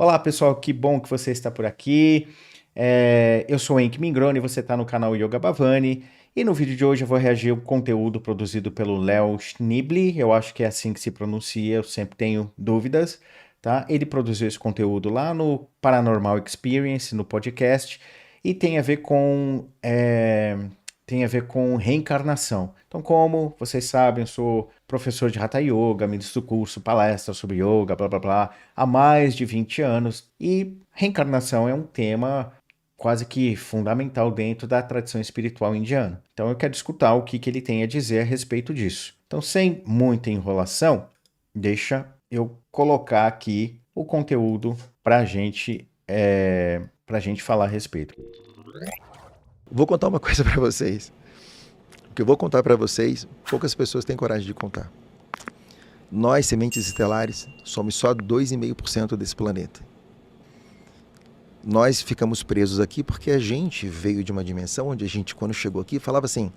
Olá, pessoal, que bom que você está por aqui. Eu sou o Henk Mingroni, você está no canal Yoga Bhavani. E no vídeo de hoje eu vou reagir ao conteúdo produzido pelo Léo Schneebly, eu acho que é assim que se pronuncia, eu sempre tenho dúvidas, tá? Ele produziu esse conteúdo lá no Paranormal Experience, no podcast, e tem a ver com reencarnação. Então, como vocês sabem, eu sou professor de Hatha Yoga, ministro do curso, palestra sobre yoga, blá blá blá, há mais de 20 anos. E reencarnação é um tema quase que fundamental dentro da tradição espiritual indiana. Então eu quero escutar o que ele tem a dizer a respeito disso. Então, sem muita enrolação, deixa eu colocar aqui o conteúdo para gente falar a respeito. Vou contar uma coisa para vocês. O que eu vou contar para vocês, poucas pessoas têm coragem de contar. Nós, sementes estelares, somos só 2,5% desse planeta. Nós ficamos presos aqui porque a gente veio de uma dimensão onde a gente, quando chegou aqui, falava assim,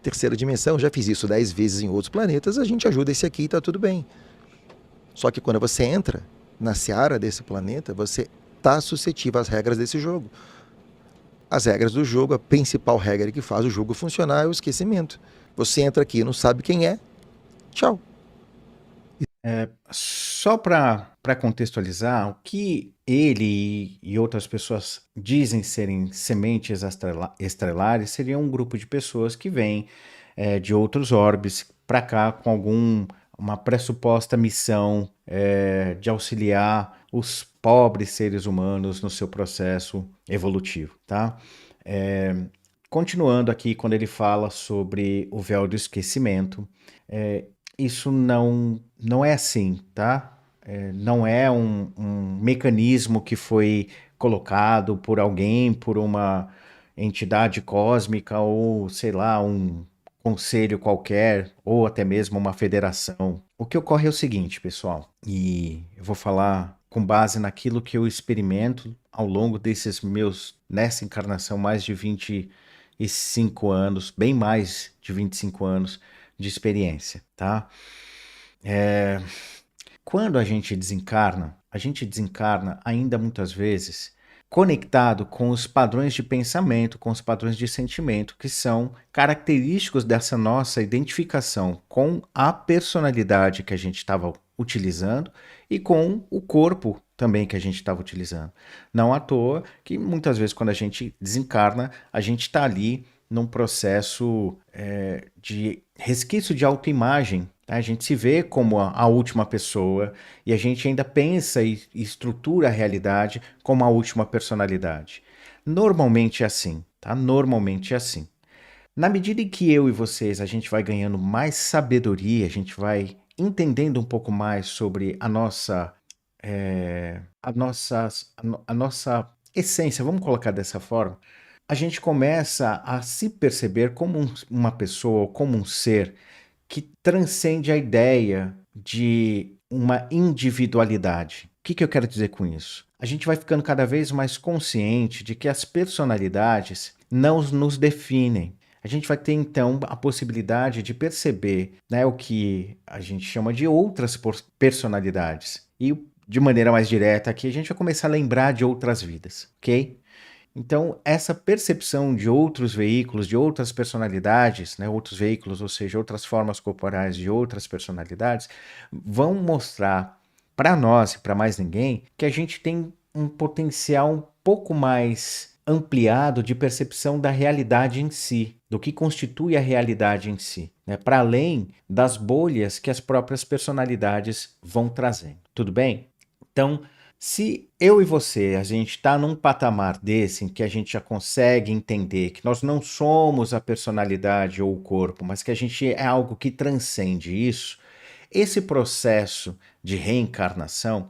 terceira dimensão, já fiz isso 10 vezes em outros planetas, a gente ajuda esse aqui e está tudo bem. Só que quando você entra na seara desse planeta, você está suscetível às regras desse jogo. As regras do jogo, a principal regra que faz o jogo funcionar é o esquecimento. Você entra aqui e não sabe quem é, tchau. Só para contextualizar, o que ele e outras pessoas dizem serem sementes estelares seria um grupo de pessoas que vêm de outros orbes para cá com uma pressuposta missão de auxiliar os pobres seres humanos no seu processo evolutivo, tá? Continuando aqui, quando ele fala sobre o véu do esquecimento, isso não é assim, tá? Não é um mecanismo que foi colocado por alguém, por uma entidade cósmica ou, sei lá, um conselho qualquer, ou até mesmo uma federação. O que ocorre é o seguinte, pessoal, e eu vou falar com base naquilo que eu experimento ao longo nessa encarnação, mais de 25 anos, bem mais de 25 anos de experiência, tá? Quando a gente desencarna ainda muitas vezes conectado com os padrões de pensamento, com os padrões de sentimento, que são característicos dessa nossa identificação com a personalidade que a gente estava utilizando e com o corpo também que a gente estava utilizando. Não à toa que muitas vezes quando a gente desencarna, a gente está ali num processo de resquício de autoimagem. Tá? A gente se vê como a última pessoa e a gente ainda pensa e estrutura a realidade como a última personalidade. Normalmente é assim, tá? Normalmente é assim. Na medida em que eu e vocês a gente vai ganhando mais sabedoria, a gente vai entendendo um pouco mais sobre a nossa essência, vamos colocar dessa forma, a gente começa a se perceber como uma pessoa, como um ser que transcende a ideia de uma individualidade. O que eu quero dizer com isso? A gente vai ficando cada vez mais consciente de que as personalidades não nos definem. A gente vai ter então a possibilidade de perceber, né, o que a gente chama de outras personalidades. E de maneira mais direta aqui, a gente vai começar a lembrar de outras vidas, ok? Então, essa percepção de outros veículos, de outras personalidades, né, outros veículos, ou seja, outras formas corporais de outras personalidades, vão mostrar para nós e para mais ninguém que a gente tem um potencial um pouco mais ampliado de percepção da realidade em si, do que constitui a realidade em si, né, para além das bolhas que as próprias personalidades vão trazendo. Tudo bem? Então, se eu e você, a gente está num patamar desse em que a gente já consegue entender que nós não somos a personalidade ou o corpo, mas que a gente é algo que transcende isso, esse processo de reencarnação,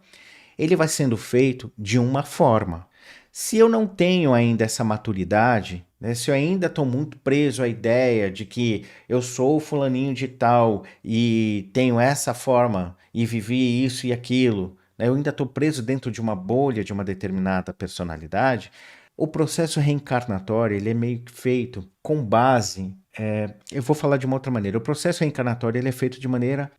ele vai sendo feito de uma forma. Se eu não tenho ainda essa maturidade, né, se eu ainda estou muito preso à ideia de que eu sou o fulaninho de tal e tenho essa forma e vivi isso e aquilo, né, eu ainda estou preso dentro de uma bolha de uma determinada personalidade, O processo reencarnatório, ele é meio que feito com base, eu vou falar de uma outra maneira. O processo reencarnatório, ele é feito de maneira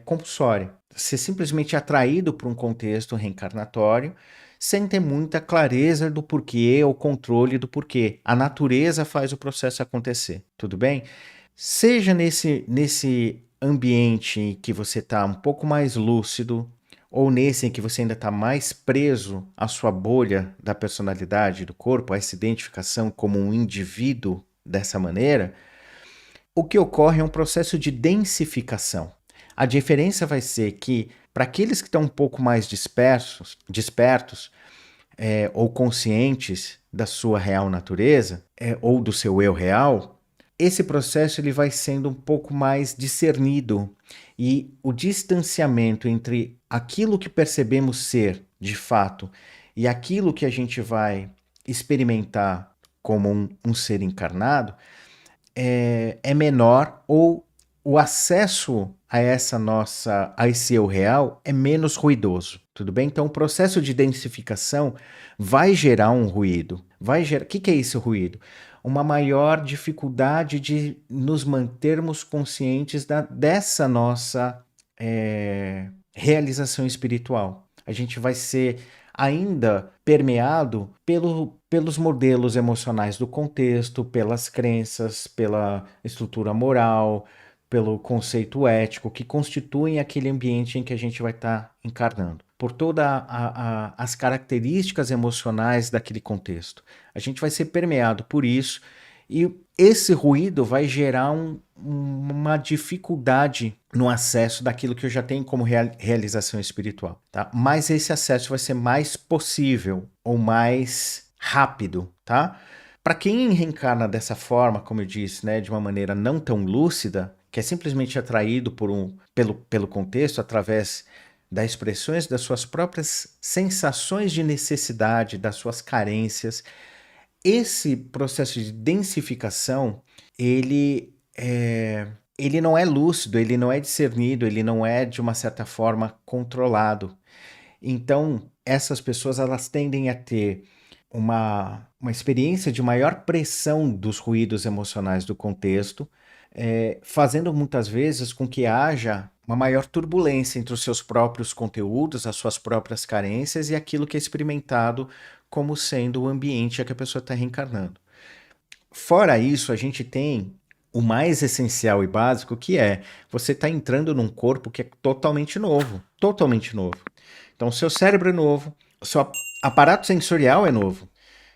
compulsória. Você simplesmente é atraído para um contexto reencarnatório sem ter muita clareza do porquê ou controle do porquê. A natureza faz o processo acontecer, tudo bem? Seja nesse ambiente em que você está um pouco mais lúcido, ou nesse em que você ainda está mais preso à sua bolha da personalidade do corpo, a essa identificação como um indivíduo dessa maneira, o que ocorre é um processo de densificação. A diferença vai ser que, para aqueles que estão um pouco mais despertos ou conscientes da sua real natureza, ou do seu eu real, esse processo ele vai sendo um pouco mais discernido e o distanciamento entre aquilo que percebemos ser de fato e aquilo que a gente vai experimentar como um ser encarnado é menor, ou o acesso a esse eu real é menos ruidoso, tudo bem? Então o processo de densificação vai gerar um ruído. O que é esse ruído? Uma maior dificuldade de nos mantermos conscientes dessa nossa realização espiritual. A gente vai ser ainda permeado pelos modelos emocionais do contexto, pelas crenças, pela estrutura moral, pelo conceito ético que constituem aquele ambiente em que a gente vai estar encarnando, por todas as características emocionais daquele contexto. A gente vai ser permeado por isso e esse ruído vai gerar uma dificuldade no acesso daquilo que eu já tenho como realização espiritual, tá? Mas esse acesso vai ser mais possível ou mais rápido, tá? Para quem reencarna dessa forma, como eu disse, né, de uma maneira não tão lúcida, que é simplesmente atraído pelo contexto, através das expressões das suas próprias sensações de necessidade, das suas carências, esse processo de densificação, ele não é lúcido, ele não é discernido, ele não é, de uma certa forma, controlado. Então, essas pessoas elas tendem a ter uma experiência de maior pressão dos ruídos emocionais do contexto, fazendo muitas vezes com que haja uma maior turbulência entre os seus próprios conteúdos, as suas próprias carências e aquilo que é experimentado como sendo o ambiente a que a pessoa está reencarnando. Fora isso, a gente tem o mais essencial e básico, que é você está entrando num corpo que é totalmente novo, totalmente novo. Então, o seu cérebro é novo, o seu aparato sensorial é novo.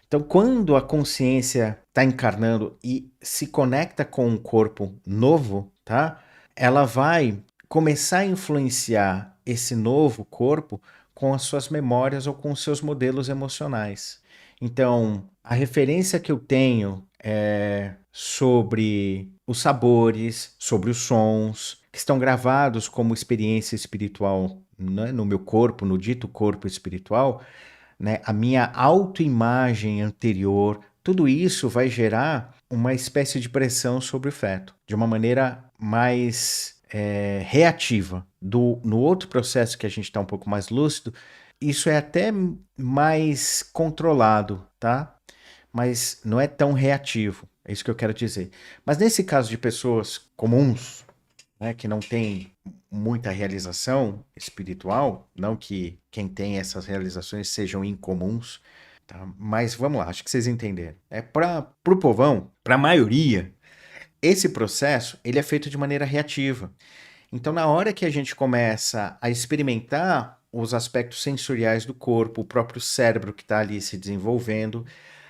Então, quando a consciência está encarnando e se conecta com um corpo novo, tá? Ela vai começar a influenciar esse novo corpo com as suas memórias ou com os seus modelos emocionais. Então, a referência que eu tenho sobre os sabores, sobre os sons, que estão gravados como experiência espiritual, né, no meu corpo, no dito corpo espiritual, né, a minha autoimagem anterior, tudo isso vai gerar uma espécie de pressão sobre o feto, de uma maneira mais reativa. No outro processo que a gente está um pouco mais lúcido, isso é até mais controlado, tá? Mas não é tão reativo, é isso que eu quero dizer. Mas nesse caso de pessoas comuns, né, que não tem muita realização espiritual, não que quem tem essas realizações sejam incomuns, tá? Mas vamos lá, acho que vocês entenderam. Para o povão, para a maioria, esse processo ele é feito de maneira reativa. Então, na hora que a gente começa a experimentar os aspectos sensoriais do corpo, o próprio cérebro que está ali se desenvolvendo,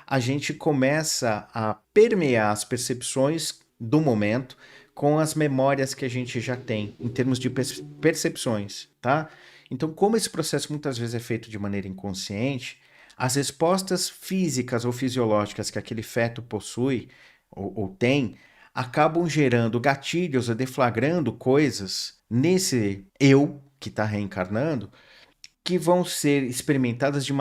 a gente começa a permear as percepções do momento com as memórias que a gente já tem, em termos de percepções, tá? Então, como esse processo muitas vezes é feito de maneira inconsciente, as respostas físicas ou fisiológicas que aquele feto possui ou tem acabam gerando gatilhos ou deflagrando coisas nesse eu que está reencarnando que vão ser experimentadas de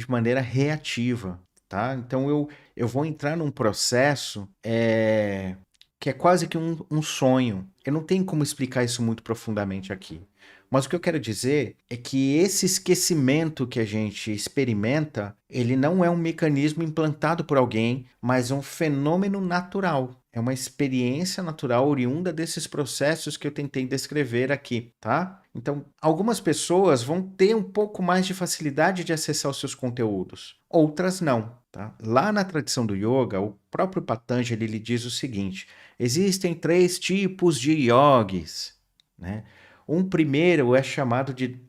maneira reativa, tá? Então eu vou entrar num processo que é quase que um sonho. Eu não tenho como explicar isso muito profundamente aqui. Mas o que eu quero dizer é que esse esquecimento que a gente experimenta, ele não é um mecanismo implantado por alguém, mas um fenômeno natural. É uma experiência natural oriunda desses processos que eu tentei descrever aqui, tá? Então, algumas pessoas vão ter um pouco mais de facilidade de acessar os seus conteúdos, outras não, tá? Lá na tradição do yoga, o próprio Patanjali ele diz o seguinte: existem 3 tipos de yogis, né? Um primeiro é chamado de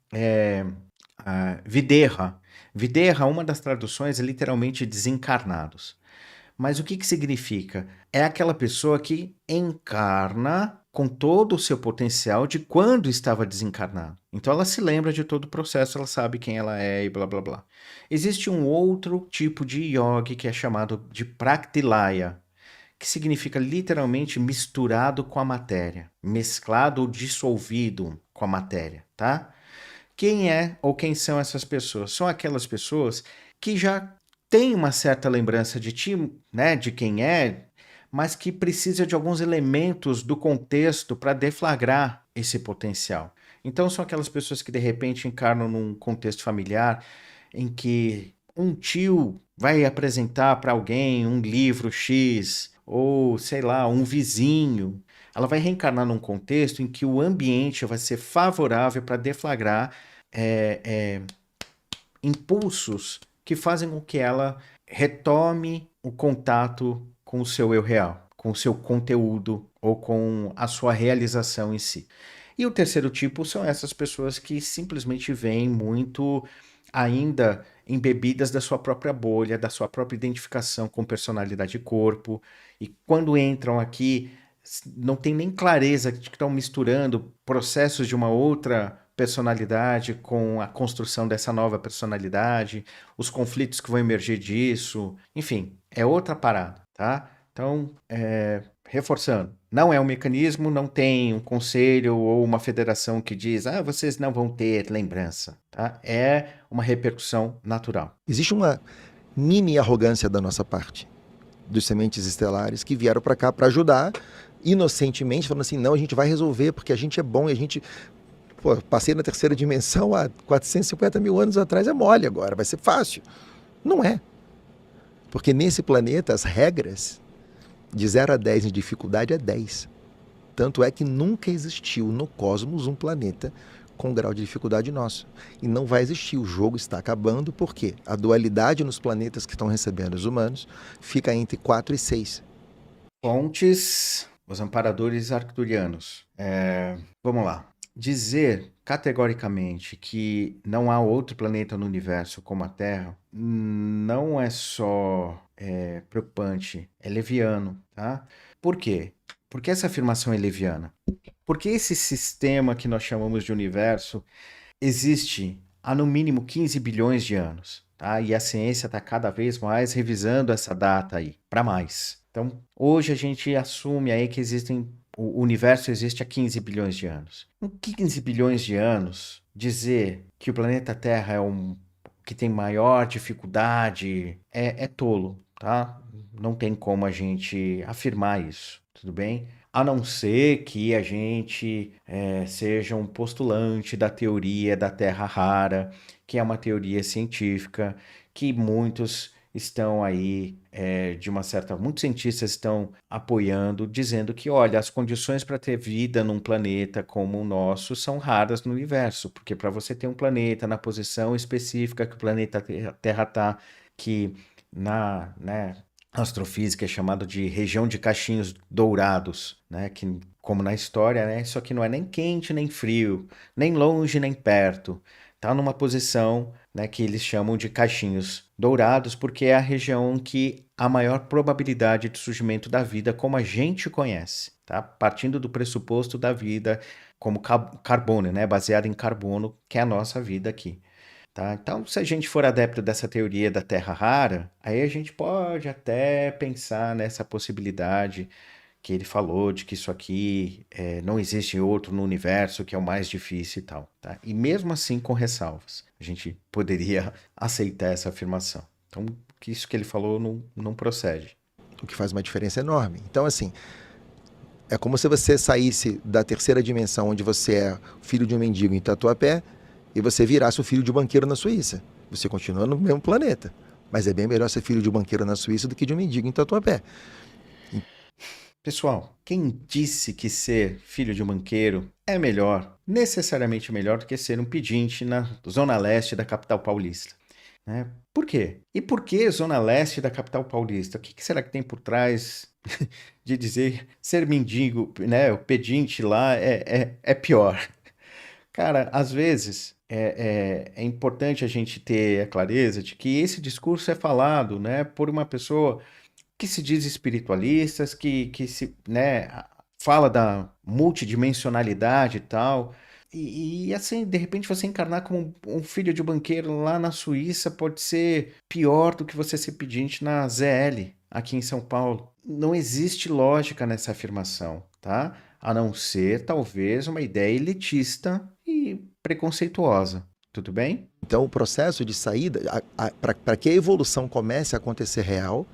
Videha. Videha, uma das traduções, é literalmente desencarnados. Mas o que que significa? É aquela pessoa que encarna com todo o seu potencial de quando estava desencarnado. Então ela se lembra de todo o processo, ela sabe quem ela é e blá blá blá. Existe um outro tipo de yogi que é chamado de Praktilaya, que significa literalmente misturado com a matéria, mesclado ou dissolvido com a matéria, tá? Quem é ou quem são essas pessoas? São aquelas pessoas que já têm uma certa lembrança de ti, né, de quem é, mas que precisa de alguns elementos do contexto para deflagrar esse potencial. Então são aquelas pessoas que de repente encarnam num contexto familiar em que um tio vai apresentar para alguém um livro X, ou sei lá, um vizinho. Ela vai reencarnar num contexto em que o ambiente vai ser favorável para deflagrar é, é, impulsos que fazem com que ela retome o contato com o seu eu real, com o seu conteúdo ou com a sua realização em si. E o terceiro tipo são essas pessoas que simplesmente vêm muito ainda embebidas da sua própria bolha, da sua própria identificação com personalidade e corpo, e quando entram aqui não tem nem clareza de que estão misturando processos de uma outra personalidade com a construção dessa nova personalidade, os conflitos que vão emergir disso, enfim, é outra parada, tá? Então, reforçando, não é um mecanismo, não tem um conselho ou uma federação que diz, vocês não vão ter lembrança, tá? É uma repercussão natural. Existe uma mini arrogância da nossa parte, dos sementes estelares, que vieram para cá para ajudar, inocentemente, falando assim, não, a gente vai resolver porque a gente é bom e a gente... Pô, passei na terceira dimensão há 450 mil anos atrás, é mole agora, vai ser fácil. Não é. Porque nesse planeta as regras de 0 a 10 em dificuldade é 10. Tanto é que nunca existiu no cosmos um planeta com grau de dificuldade nosso. E não vai existir, o jogo está acabando, porque a dualidade nos planetas que estão recebendo os humanos fica entre 4 e 6. Fontes, os amparadores arcturianos. Vamos lá. Dizer categoricamente que não há outro planeta no universo como a Terra não é só preocupante, é leviano, tá? Por quê? Por que essa afirmação é leviana? Porque esse sistema que nós chamamos de universo existe há no mínimo 15 bilhões de anos, tá? E a ciência está cada vez mais revisando essa data aí, para mais. Então, hoje a gente assume aí que o universo existe há 15 bilhões de anos. Com 15 bilhões de anos, dizer que o planeta Terra é que tem maior dificuldade é tolo, tá? Não tem como a gente afirmar isso, tudo bem? A não ser que a gente seja um postulante da teoria da Terra rara, que é uma teoria científica que muitos estão aí, muitos cientistas estão apoiando, dizendo que, olha, as condições para ter vida num planeta como o nosso são raras no universo, porque para você ter um planeta na posição específica que o planeta Terra está, que né, astrofísica é chamado de região de cachinhos dourados, né, que, como na história, né, isso aqui não é nem quente nem frio, nem longe nem perto, está numa posição, né, que eles chamam de cachinhos dourados, porque é a região que há maior probabilidade de surgimento da vida como a gente conhece, tá? Partindo do pressuposto da vida como carbono, né, baseada em carbono, que é a nossa vida aqui. Tá? Então, se a gente for adepto dessa teoria da Terra rara, aí a gente pode até pensar nessa possibilidade que ele falou de que isso aqui não existe outro no universo, que é o mais difícil e tal. Tá? E mesmo assim, com ressalvas, a gente poderia aceitar essa afirmação. Então, que isso que ele falou não procede. O que faz uma diferença enorme. Então, assim, É como se você saísse da terceira dimensão, onde você é filho de um mendigo em Tatuapé, e você virasse o filho de um banqueiro na Suíça. Você continua no mesmo planeta. Mas é bem melhor ser filho de um banqueiro na Suíça do que de um mendigo em Tatuapé. Pessoal, quem disse que ser filho de um banqueiro é melhor, necessariamente melhor do que ser um pedinte na zona leste da capital paulista? Né? Por quê? E por que zona leste da capital paulista? O que será que tem por trás de dizer ser mendigo, né? O pedinte lá é pior? Cara, às vezes é importante a gente ter a clareza de que esse discurso é falado, né, por uma pessoa que se diz espiritualistas, que se, né, fala da multidimensionalidade e tal. E assim, de repente você encarnar como um filho de um banqueiro lá na Suíça pode ser pior do que você ser pedinte na ZL, aqui em São Paulo. Não existe lógica nessa afirmação, tá? A não ser, talvez, uma ideia elitista e preconceituosa. Tudo bem? Então, o processo de saída, para que a evolução comece a acontecer real,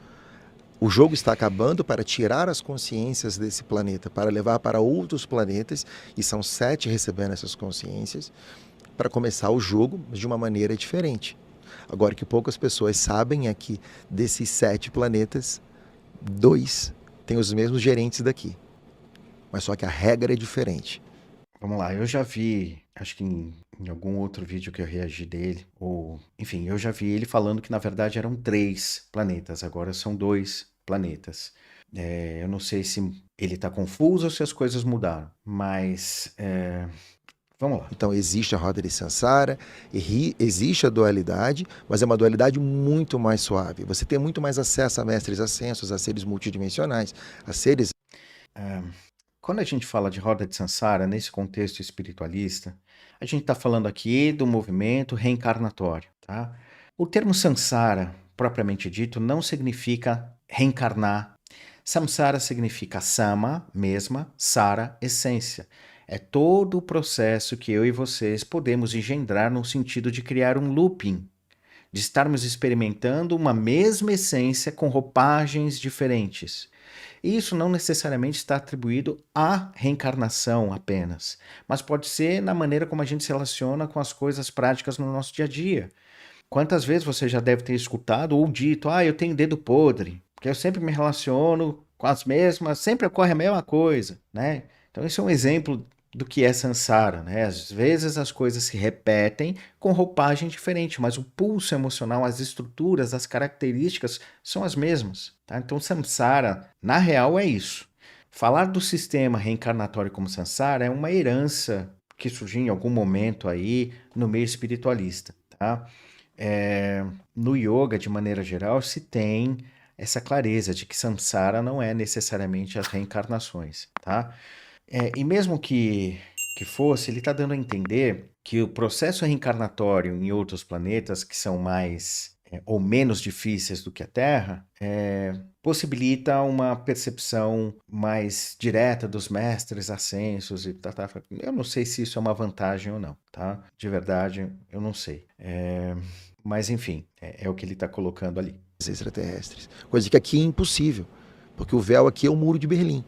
o jogo está acabando para tirar as consciências desse planeta, para levar para outros planetas, e são 7 recebendo essas consciências, para começar o jogo de uma maneira diferente. Agora, o que poucas pessoas sabem é que desses 7 planetas, 2 têm os mesmos gerentes daqui. Mas só que a regra é diferente. Vamos lá, eu já vi, acho que em algum outro vídeo que eu reagi dele, ou enfim, eu já vi ele falando que na verdade eram 3 planetas, agora são 2 planetas. Eu não sei se ele está confuso ou se as coisas mudaram, mas vamos lá. Então existe a roda de Sansara, existe a dualidade, mas é uma dualidade muito mais suave. Você tem muito mais acesso a mestres ascensos, a seres multidimensionais, a seres... Quando a gente fala de roda de Sansara, nesse contexto espiritualista, a gente está falando aqui do movimento reencarnatório, tá? O termo Sansara, propriamente dito, não significa reencarnar. Samsara significa sama, mesma, sara, essência. É todo o processo que eu e vocês podemos engendrar no sentido de criar um looping, de estarmos experimentando uma mesma essência com roupagens diferentes. E isso não necessariamente está atribuído à reencarnação apenas, mas pode ser na maneira como a gente se relaciona com as coisas práticas no nosso dia a dia. Quantas vezes você já deve ter escutado ou dito, eu tenho dedo podre, porque eu sempre me relaciono com as mesmas, sempre ocorre a mesma coisa, né? Então, esse é um exemplo do que é Sansara, né? Às vezes as coisas se repetem com roupagem diferente, mas o pulso emocional, as estruturas, as características são as mesmas, tá? Então, Samsara, na real, é isso. Falar do sistema reencarnatório como Sansara é uma herança que surgiu em algum momento aí no meio espiritualista, tá? No yoga, de maneira geral, se tem essa clareza de que samsara não é necessariamente as reencarnações, tá? E mesmo que fosse, ele está dando a entender que o processo reencarnatório em outros planetas que são mais ou menos difíceis do que a Terra possibilita uma percepção mais direta dos mestres ascensos e tá. Eu não sei se isso é uma vantagem ou não, tá? De verdade, eu não sei. Mas enfim, é o que ele está colocando ali. extraterrestres. Coisa que aqui é impossível, porque o véu aqui é o muro de Berlim.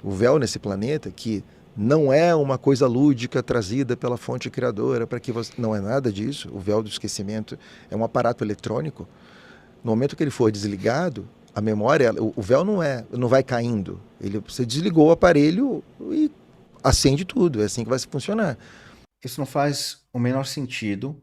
O véu nesse planeta, que não é uma coisa lúdica trazida pela fonte criadora para que você... Não é nada disso. O véu do esquecimento é um aparato eletrônico. No momento que ele for desligado, a memória, o véu não vai caindo. Você desligou o aparelho e acende tudo. É assim que vai funcionar. Isso não faz o menor sentido,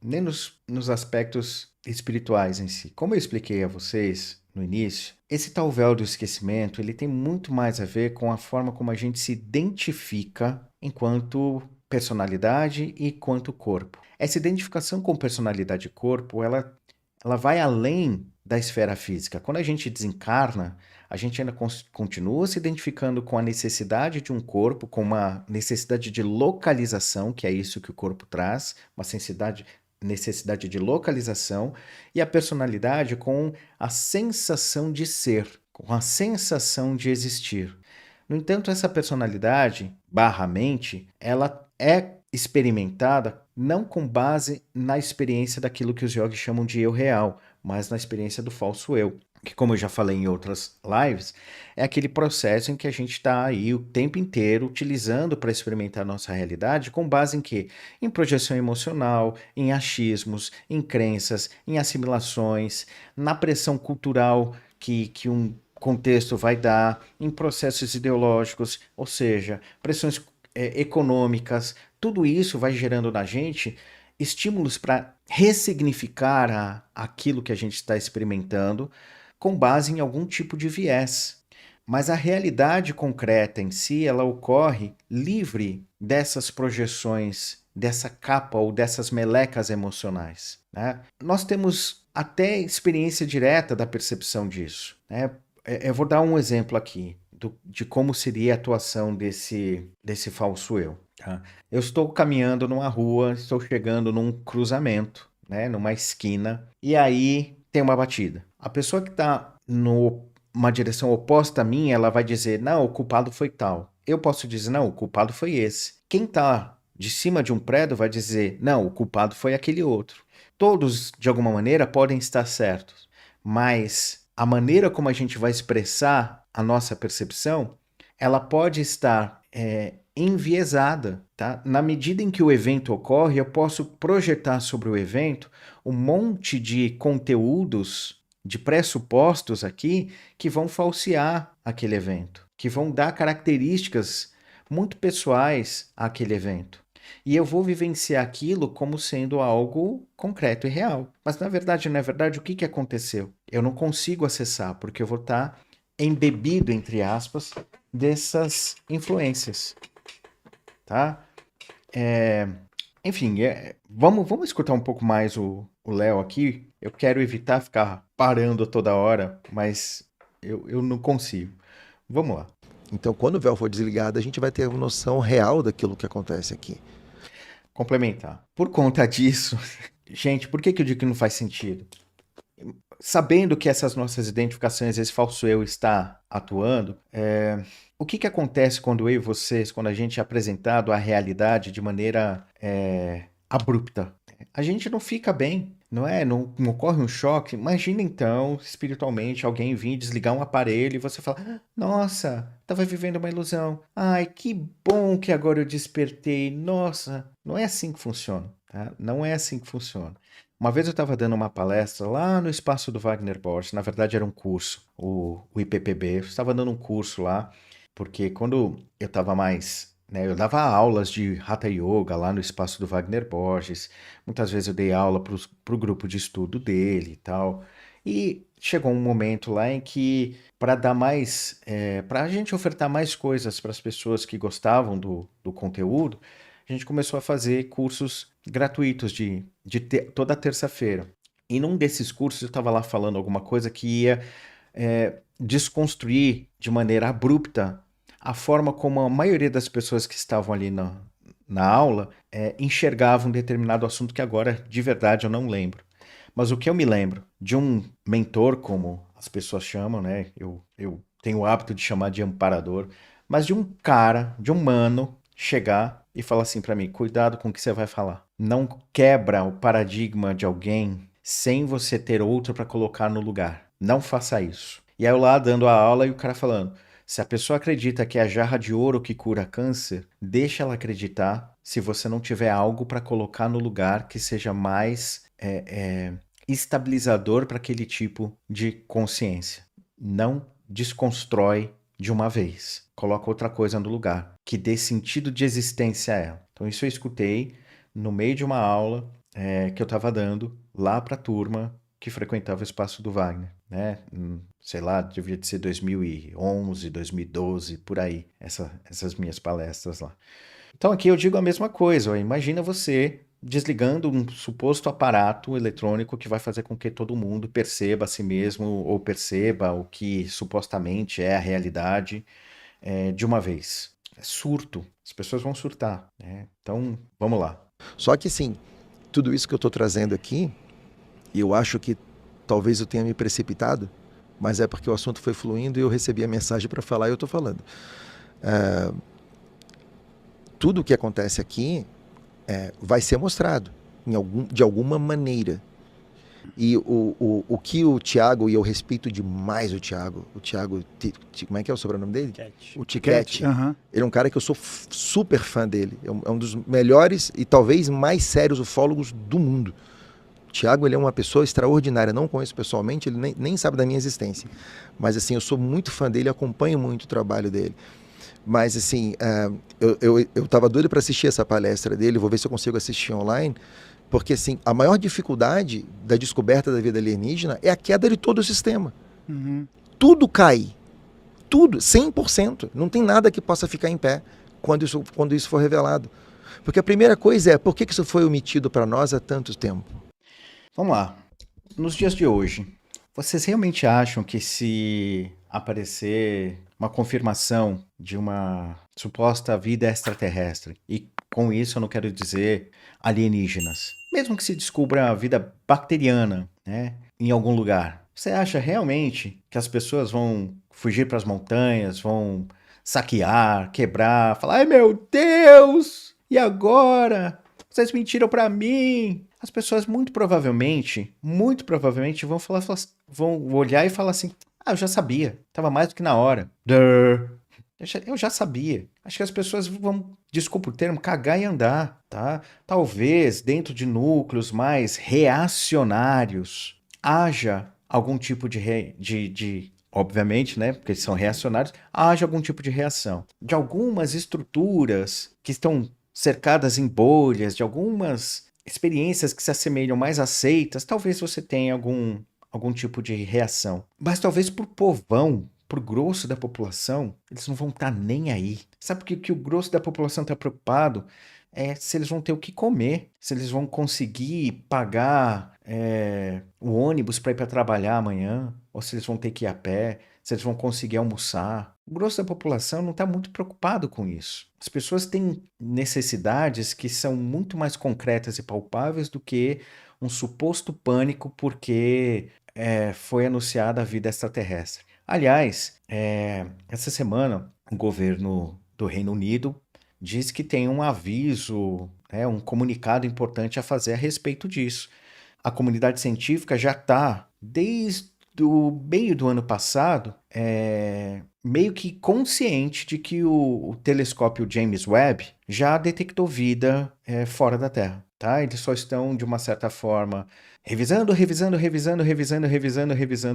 nem nos aspectos espirituais em si. Como eu expliquei a vocês no início, esse tal véu do esquecimento, ele tem muito mais a ver com a forma como a gente se identifica enquanto personalidade e quanto corpo. Essa identificação com personalidade e corpo, ela vai além da esfera física. Quando a gente desencarna, a gente ainda continua se identificando com a necessidade de um corpo, com uma necessidade de localização, que é isso que o corpo traz, uma necessidade de localização, e a personalidade com a sensação de ser, com a sensação de existir. No entanto, essa personalidade, barra mente, ela é experimentada não com base na experiência daquilo que os yogis chamam de eu real, mas na experiência do falso eu. que, como eu já falei em outras lives, é aquele processo em que a gente está aí o tempo inteiro utilizando para experimentar a nossa realidade com base em quê? Em projeção emocional, em achismos, em crenças, em assimilações, na pressão cultural que um contexto vai dar, em processos ideológicos, ou seja, pressões econômicas, tudo isso vai gerando na gente estímulos para ressignificar aquilo que a gente está experimentando com base em algum tipo de viés. Mas a realidade concreta em si, ela ocorre livre dessas projeções, dessa capa ou dessas melecas emocionais, né? Nós temos até experiência direta da percepção disso, né? Eu vou dar um exemplo aqui de como seria a atuação desse falso eu. Tá? Eu estou caminhando numa rua, estou chegando num cruzamento, né, numa esquina, e aí tem uma batida. A pessoa que está numa direção oposta à minha, ela vai dizer, não, o culpado foi tal. Eu posso dizer, não, o culpado foi esse. Quem está de cima de um prédio vai dizer, não, o culpado foi aquele outro. Todos, de alguma maneira, podem estar certos, mas a maneira como a gente vai expressar a nossa percepção, ela pode estar enviesada, tá? Na medida em que o evento ocorre, eu posso projetar sobre o evento um monte de conteúdos, de pressupostos aqui, que vão falsear aquele evento, que vão dar características muito pessoais àquele evento. E eu vou vivenciar aquilo como sendo algo concreto e real. Mas na verdade, não é verdade, o que aconteceu? Eu não consigo acessar, porque eu vou estar embebido, entre aspas, dessas influências, tá? Enfim, vamos escutar um pouco mais o Léo aqui. Eu quero evitar ficar parando toda hora, mas eu não consigo. Vamos lá. Então, quando o véu for desligado, a gente vai ter uma noção real daquilo que acontece aqui. Complementar. Por conta disso, gente, por que eu digo que não faz sentido? Sabendo que essas nossas identificações, esse falso eu está atuando, o que acontece quando eu e vocês, quando a gente é apresentado à realidade de maneira abrupta? A gente não fica bem, não é? Não ocorre um choque. Imagina então, espiritualmente, alguém vir desligar um aparelho e você fala: "Ah, nossa, estava vivendo uma ilusão. Ai, que bom que agora eu despertei. Nossa, não é assim que funciona, tá? Não é assim que funciona. Uma vez eu estava dando uma palestra lá no espaço do Wagner Borges, na verdade era um curso, o IPPB. Eu estava dando um curso lá, porque quando eu estava mais, né, eu dava aulas de Hatha Yoga lá no espaço do Wagner Borges, muitas vezes eu dei aula para o grupo de estudo dele e tal, e chegou um momento lá em que, para dar mais, para a gente ofertar mais coisas para as pessoas que gostavam do conteúdo, a gente começou a fazer cursos gratuitos toda terça-feira. E num desses cursos eu estava lá falando alguma coisa que ia desconstruir de maneira abrupta a forma como a maioria das pessoas que estavam ali na aula enxergavam um determinado assunto que agora, de verdade, eu não lembro. Mas o que eu me lembro de um mentor, como as pessoas chamam, né? Eu tenho o hábito de chamar de amparador, mas de um cara, de um mano, chegar e falar assim para mim: cuidado com o que você vai falar. Não quebra o paradigma de alguém sem você ter outro para colocar no lugar. Não faça isso. E aí eu lá dando a aula e o cara falando: se a pessoa acredita que é a jarra de ouro que cura câncer, deixa ela acreditar se você não tiver algo para colocar no lugar que seja mais estabilizador para aquele tipo de consciência. Não desconstrói de uma vez. Coloca outra coisa no lugar, que dê sentido de existência a ela. Então isso eu escutei no meio de uma aula que eu estava dando lá para a turma que frequentava o espaço do Wagner, né? Sei lá, devia de ser 2011, 2012, por aí, essas minhas palestras lá. Então aqui eu digo a mesma coisa, ó, imagina você desligando um suposto aparato eletrônico que vai fazer com que todo mundo perceba a si mesmo ou perceba o que supostamente é a realidade de uma vez. É surto, as pessoas vão surtar, né? Então, vamos lá. Só que, sim, tudo isso que eu estou trazendo aqui, e eu acho que talvez eu tenha me precipitado, mas é porque o assunto foi fluindo e eu recebi a mensagem para falar e eu estou falando. Tudo o que acontece aqui vai ser mostrado de alguma maneira. E o que o Thiago, e eu respeito demais o Thiago, como é que é o sobrenome dele? Cat. O Cat, Tiquete. aham. Ele é um cara que eu sou super fã dele. É um dos melhores e talvez mais sérios ufólogos do mundo. O Thiago, ele é uma pessoa extraordinária. Não conheço pessoalmente, ele nem sabe da minha existência. Mas, assim, eu sou muito fã dele, acompanho muito o trabalho dele. Mas, assim, eu tava doido para assistir essa palestra dele, vou ver se eu consigo assistir online, porque, assim, a maior dificuldade da descoberta da vida alienígena é a queda de todo o sistema. Uhum. Tudo cai. Tudo, 100%. Não tem nada que possa ficar em pé quando isso for revelado. Porque a primeira coisa é, por que isso foi omitido para nós há tanto tempo? Vamos lá. Nos dias de hoje, vocês realmente acham que se aparecer uma confirmação de uma suposta vida extraterrestre, e com isso eu não quero dizer alienígenas, mesmo que se descubra a vida bacteriana, né, em algum lugar, você acha realmente que as pessoas vão fugir para as montanhas, vão saquear, quebrar, falar, ai meu Deus, e agora? Vocês mentiram para mim. As pessoas muito provavelmente vão olhar e falar assim, ah, eu já sabia, tava mais do que na hora. Duh. Eu já sabia. Acho que as pessoas vão, desculpa o termo, cagar e andar, tá? Talvez dentro de núcleos mais reacionários haja algum tipo obviamente, né, porque eles são reacionários, haja algum tipo de reação. De algumas estruturas que estão cercadas em bolhas, de algumas experiências que se assemelham mais aceitas, talvez você tenha algum tipo de reação. Mas talvez pro povão, pro grosso da população, eles não vão estar nem aí. Sabe por que o grosso da população está preocupado? É se eles vão ter o que comer, se eles vão conseguir pagar o ônibus para ir para trabalhar amanhã, ou se eles vão ter que ir a pé, se eles vão conseguir almoçar. O grosso da população não está muito preocupado com isso. As pessoas têm necessidades que são muito mais concretas e palpáveis do que um suposto pânico porque foi anunciada a vida extraterrestre. Aliás, essa semana, o governo do Reino Unido diz que tem um aviso, um comunicado importante a fazer a respeito disso. A comunidade científica já está, desde o meio do ano passado, meio que consciente de que o telescópio James Webb já detectou vida fora da Terra. Tá? Eles só estão, de uma certa forma, revisando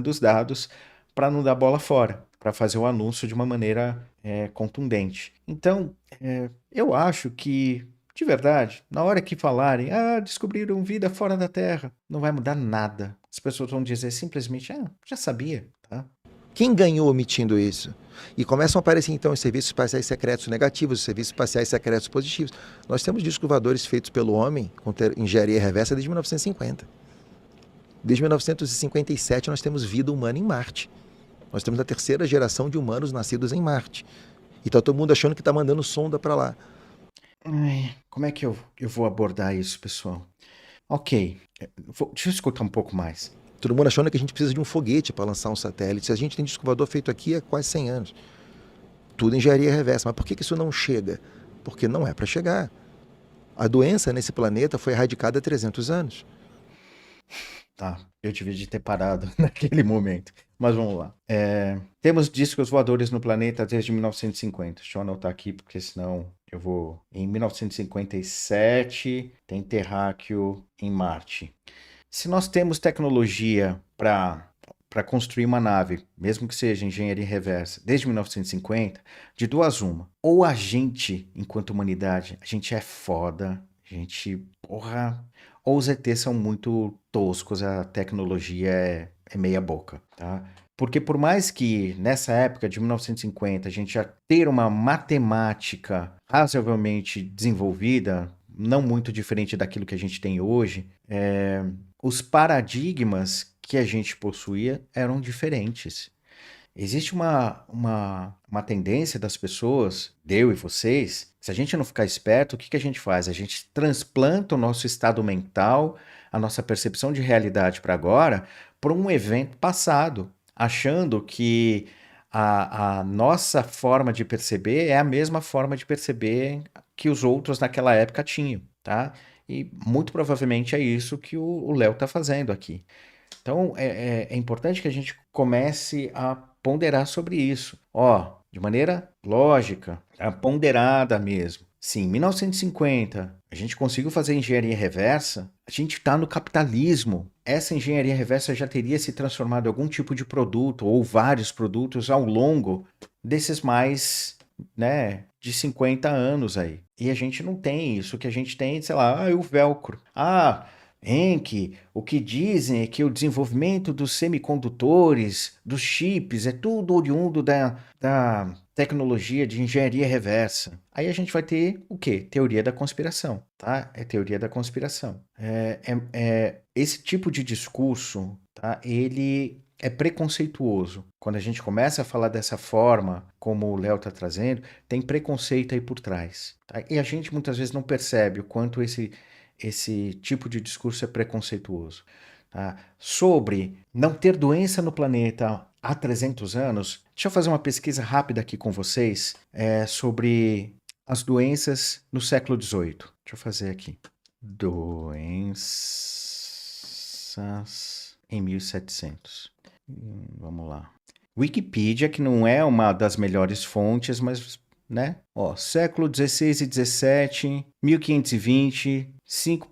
os dados para não dar bola fora, para fazer o anúncio de uma maneira contundente. Então, eu acho que, de verdade, na hora que falarem, descobriram vida fora da Terra, não vai mudar nada. As pessoas vão dizer simplesmente, já sabia, tá? Quem ganhou omitindo isso? E começam a aparecer então os serviços espaciais secretos negativos, os serviços espaciais secretos positivos. Nós temos discos voadores feitos pelo homem com engenharia reversa desde 1950. Desde 1957 nós temos vida humana em Marte. Nós temos a terceira geração de humanos nascidos em Marte. E tá todo mundo achando que está mandando sonda para lá. Como é que eu vou abordar isso, pessoal? Ok, deixa eu escutar um pouco mais. Todo mundo achando que a gente precisa de um foguete para lançar um satélite. Se a gente tem disco voador feito aqui há quase 100 anos. Tudo engenharia reversa. Mas por que isso não chega? Porque não é para chegar. A doença nesse planeta foi erradicada há 300 anos. Tá, eu devia de ter parado naquele momento. Mas vamos lá. Temos discos voadores no planeta desde 1950. Deixa eu anotar aqui, porque senão eu vou... Em 1957, tem terráqueo em Marte. Se nós temos tecnologia para construir uma nave, mesmo que seja engenharia reversa, desde 1950, de duas uma. Ou a gente, enquanto humanidade, a gente é foda, a gente, porra... Ou os ETs são muito toscos, a tecnologia é meia boca, tá? Porque por mais que nessa época de 1950 a gente já ter uma matemática razoavelmente desenvolvida, não muito diferente daquilo que a gente tem hoje, os paradigmas que a gente possuía eram diferentes. Existe uma tendência das pessoas, eu e vocês, se a gente não ficar esperto, o que a gente faz? A gente transplanta o nosso estado mental, a nossa percepção de realidade para agora, para um evento passado, achando que a nossa forma de perceber é a mesma forma de perceber que os outros naquela época tinham, tá? E muito provavelmente é isso que o Léo está fazendo aqui. Então, é importante que a gente comece a ponderar sobre isso. Ó, de maneira lógica, ponderada mesmo. Sim, 1950, a gente conseguiu fazer engenharia reversa, a gente está no capitalismo. Essa engenharia reversa já teria se transformado em algum tipo de produto ou vários produtos ao longo desses mais, né, de 50 anos aí. E a gente não tem isso. O que a gente tem, sei lá, o velcro. Henke, o que dizem é que o desenvolvimento dos semicondutores, dos chips, é tudo oriundo da tecnologia de engenharia reversa. Aí a gente vai ter o quê? Teoria da conspiração, tá? É teoria da conspiração. Esse tipo de discurso, tá? Ele é preconceituoso. Quando a gente começa a falar dessa forma, como o Léo está trazendo, tem preconceito aí por trás, tá? E a gente muitas vezes não percebe o quanto esse tipo de discurso é preconceituoso. Tá? Sobre não ter doença no planeta há 300 anos, deixa eu fazer uma pesquisa rápida aqui com vocês sobre as doenças no século XVIII. Deixa eu fazer aqui. Doenças em 1700. Vamos lá. Wikipedia, que não é uma das melhores fontes, mas, né? Ó, século XVI e XVII, 1520, 5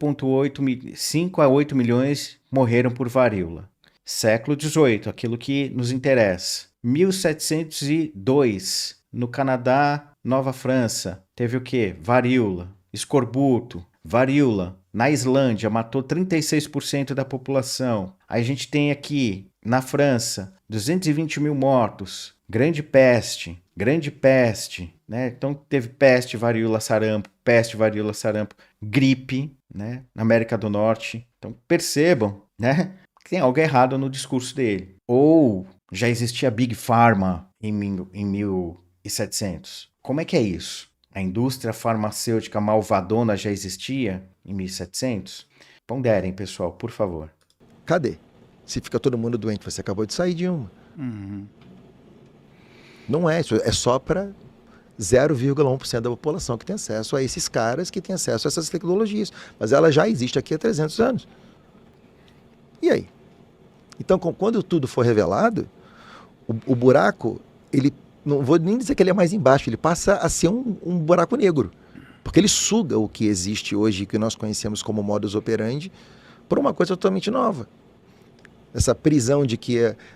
a 8 milhões morreram por varíola. Século XVIII, aquilo que nos interessa. 1702, no Canadá, Nova França, teve o quê? Varíola, escorbuto, varíola. Na Islândia, matou 36% da população. Aí a gente tem aqui, na França, 220 mil mortos. Grande peste, né? Então teve peste, varíola, sarampo, gripe, né? Na América do Norte. Então percebam, né? Que tem algo errado no discurso dele. Ou já existia Big Pharma em 1700. Como é que é isso? A indústria farmacêutica malvadona já existia em 1700? Ponderem, pessoal, por favor. Cadê? Se fica todo mundo doente, você acabou de sair de uma. Não é isso, é só para 0,1% da população que tem acesso a esses caras, que tem acesso a essas tecnologias. Mas ela já existe aqui há 300 anos. E aí? Então, quando tudo for revelado, o buraco, ele, não vou nem dizer que ele é mais embaixo, ele passa a ser um buraco negro. Porque ele suga o que existe hoje, que nós conhecemos como modus operandi, por uma coisa totalmente nova. Essa prisão de que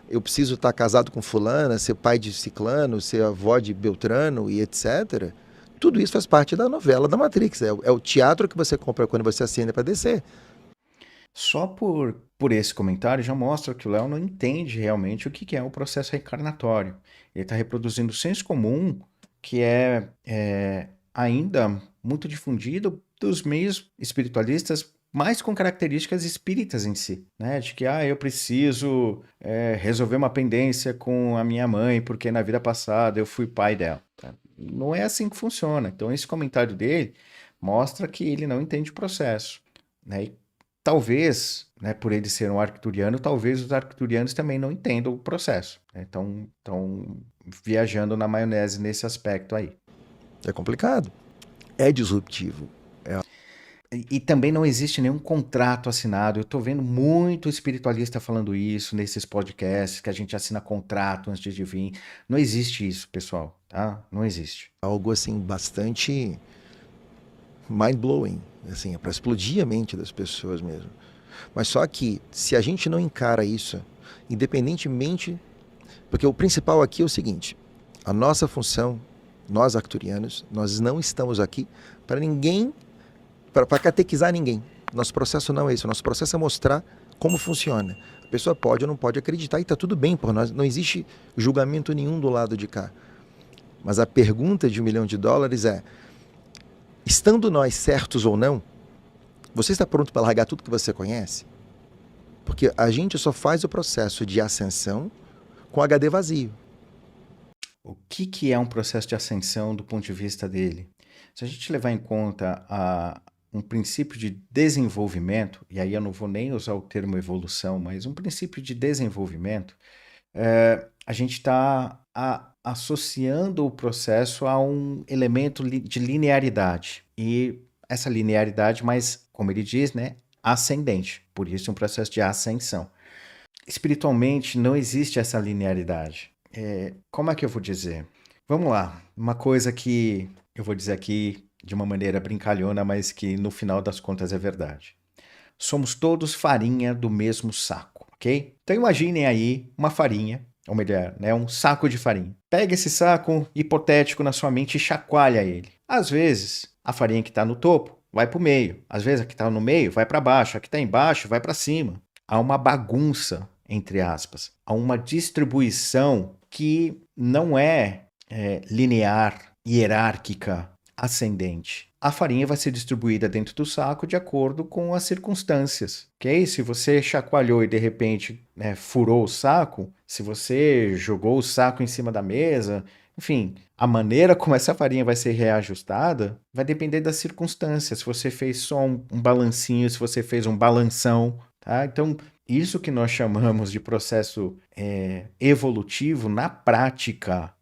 eu preciso estar casado com fulana, ser pai de ciclano, ser avó de Beltrano e etc. Tudo isso faz parte da novela da Matrix. É o teatro que você compra quando você assina para descer. Só por esse comentário já mostra que o Léo não entende realmente o que é o processo reencarnatório. Ele está reproduzindo o senso comum que é ainda muito difundido dos meios espiritualistas, mais com características espíritas em si, né? De que eu preciso resolver uma pendência com a minha mãe porque na vida passada eu fui pai dela. Tá? Não é assim que funciona. Então esse comentário dele mostra que ele não entende o processo, né? E talvez, né, por ele ser um arcturiano, talvez os arcturianos também não entendam o processo. Estão viajando na maionese nesse aspecto aí. É complicado. É disruptivo. E também não existe nenhum contrato assinado. Eu estou vendo muito espiritualista falando isso nesses podcasts, que a gente assina contrato antes de vir. Não existe isso, pessoal, tá? Não existe. Algo assim bastante mind-blowing, assim, é para explodir a mente das pessoas mesmo. Mas só que se a gente não encara isso, independentemente, porque o principal aqui é o seguinte, a nossa função, nós arcturianos, nós não estamos aqui para ninguém, para catequizar ninguém. Nosso processo não é isso, nosso processo é mostrar como funciona. A pessoa pode ou não pode acreditar e está tudo bem por nós, não existe julgamento nenhum do lado de cá. Mas a pergunta de $1 milhão é, estando nós certos ou não, você está pronto para largar tudo que você conhece? Porque a gente só faz o processo de ascensão com HD vazio. O que é um processo de ascensão do ponto de vista dele? Se a gente levar em conta um princípio de desenvolvimento, e aí eu não vou nem usar o termo evolução, mas um princípio de desenvolvimento, a gente está associando o processo a um elemento de linearidade. E essa linearidade, mas, como ele diz, né, ascendente. Por isso, um processo de ascensão. Espiritualmente, não existe essa linearidade. Como é que eu vou dizer? Vamos lá. Uma coisa que eu vou dizer aqui de uma maneira brincalhona, mas que no final das contas é verdade. Somos todos farinha do mesmo saco, ok? Então imaginem aí uma farinha, ou melhor, né, um saco de farinha. Pega esse saco hipotético na sua mente e chacoalha ele. Às vezes, a farinha que está no topo vai para o meio. Às vezes, a que está no meio vai para baixo. A que está embaixo vai para cima. Há uma bagunça, entre aspas. Há uma distribuição que não é linear, hierárquica, ascendente. A farinha vai ser distribuída dentro do saco de acordo com as circunstâncias, ok? Se você chacoalhou e de repente furou o saco, se você jogou o saco em cima da mesa, enfim, a maneira como essa farinha vai ser reajustada vai depender das circunstâncias. Se você fez só um balancinho, se você fez um balanção, tá? Então, isso que nós chamamos de processo evolutivo na prática,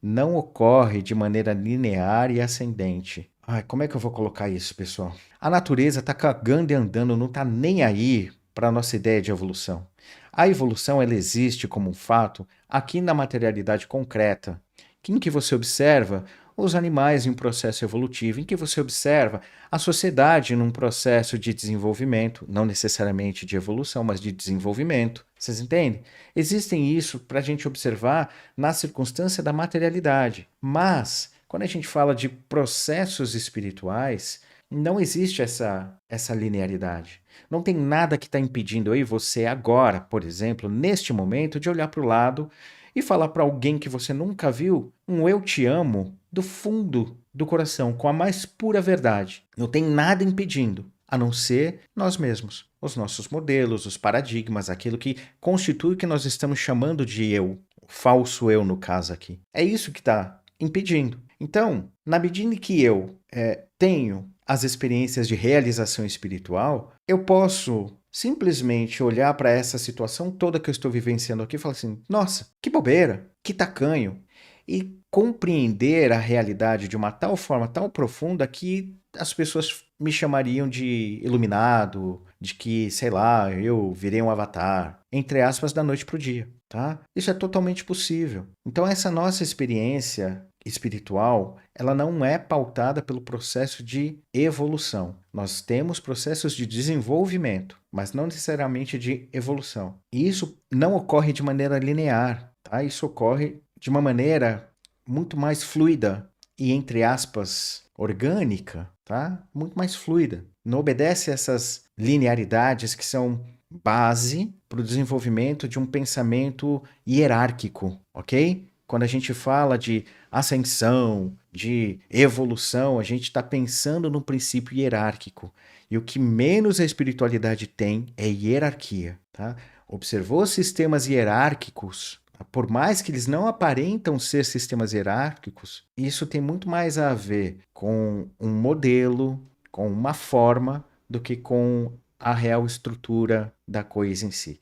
não ocorre de maneira linear e ascendente. Ai, como é que eu vou colocar isso, pessoal? A natureza está cagando e andando, não está nem aí para a nossa ideia de evolução. A evolução ela existe como um fato aqui na materialidade concreta, em que você observa os animais em um processo evolutivo, em que você observa a sociedade num processo de desenvolvimento, não necessariamente de evolução, mas de desenvolvimento. Vocês entendem? Existem isso para a gente observar na circunstância da materialidade. Mas, quando a gente fala de processos espirituais, não existe essa linearidade. Não tem nada que está impedindo eu e você agora, por exemplo, neste momento, de olhar para o lado e falar para alguém que você nunca viu um eu te amo do fundo do coração, com a mais pura verdade. Não tem nada impedindo, a não ser nós mesmos, os nossos modelos, os paradigmas, aquilo que constitui o que nós estamos chamando de eu, o falso eu no caso aqui. É isso que está impedindo. Então, na medida em que eu tenho as experiências de realização espiritual, eu posso simplesmente olhar para essa situação toda que eu estou vivenciando aqui e falar assim, nossa, que bobeira, que tacanho, e compreender a realidade de uma tal forma, tão profunda, que as pessoas me chamariam de iluminado, de que, sei lá, eu virei um avatar, entre aspas, da noite para o dia, tá? Isso é totalmente possível. Então essa nossa experiência espiritual, ela não é pautada pelo processo de evolução. Nós temos processos de desenvolvimento, mas não necessariamente de evolução. E isso não ocorre de maneira linear, tá? Isso ocorre de uma maneira muito mais fluida e, entre aspas, orgânica, tá? Muito mais fluida. Não obedece a essas linearidades que são base para o desenvolvimento de um pensamento hierárquico, ok? Quando a gente fala de ascensão, de evolução, a gente está pensando num princípio hierárquico. E o que menos a espiritualidade tem é hierarquia, tá? Observou sistemas hierárquicos, por mais que eles não aparentam ser sistemas hierárquicos, isso tem muito mais a ver com um modelo, com uma forma, do que com a real estrutura da coisa em si.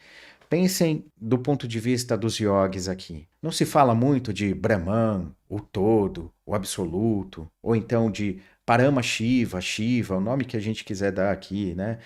Pensem do ponto de vista dos yogis aqui. Não se fala muito de Brahman, o todo, o absoluto, ou então de Parama Shiva, Shiva, o nome que a gente quiser dar aqui, né?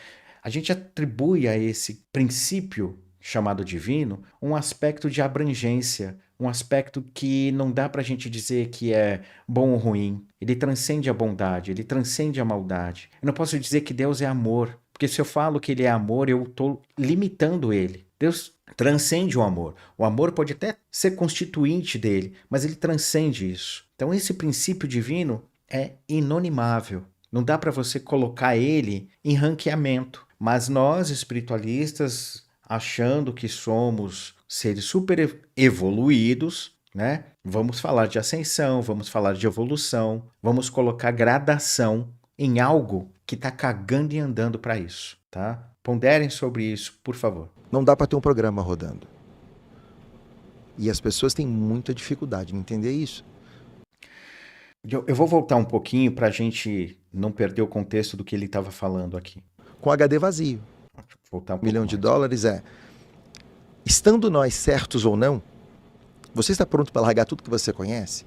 A gente atribui a esse princípio chamado divino um aspecto de abrangência, um aspecto que não dá para a gente dizer que é bom ou ruim. Ele transcende a bondade, ele transcende a maldade. Eu não posso dizer que Deus é amor, porque se eu falo que ele é amor, eu estou limitando ele. Deus transcende o amor. O amor pode até ser constituinte dele, mas ele transcende isso. Então esse princípio divino é inonimável. Não dá para você colocar ele em ranqueamento. Mas nós, espiritualistas, achando que somos seres super evoluídos, né? Vamos falar de ascensão, vamos falar de evolução, vamos colocar gradação em algo que está cagando e andando para isso, tá? Ponderem sobre isso, por favor. Não dá para ter um programa rodando. E as pessoas têm muita dificuldade em entender isso. Eu vou voltar um pouquinho para a gente não perder o contexto do que ele estava falando aqui. Com HD vazio. Voltar $1 milhão é, estando nós certos ou não, você está pronto para largar tudo que você conhece?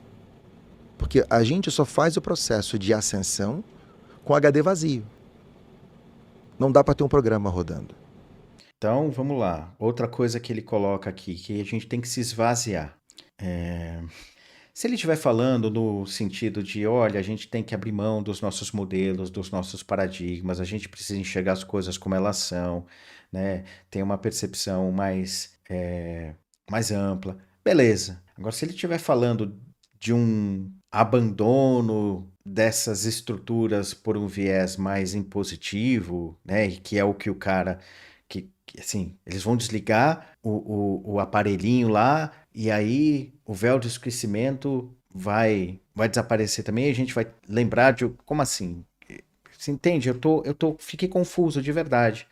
Porque a gente só faz o processo de ascensão com HD vazio. Não dá para ter um programa rodando. Então, vamos lá. Outra coisa que ele coloca aqui, que a gente tem que se esvaziar. Se ele estiver falando no sentido de, olha, a gente tem que abrir mão dos nossos modelos, dos nossos paradigmas, a gente precisa enxergar as coisas como elas são, né? Tem uma percepção mais ampla. Beleza. Agora, se ele estiver falando de um abandono dessas estruturas por um viés mais impositivo, né? E que é o que o cara assim, eles vão desligar o aparelhinho lá e aí o véu de esquecimento vai desaparecer também e a gente vai lembrar de... Como assim? Você entende? Fiquei confuso de verdade.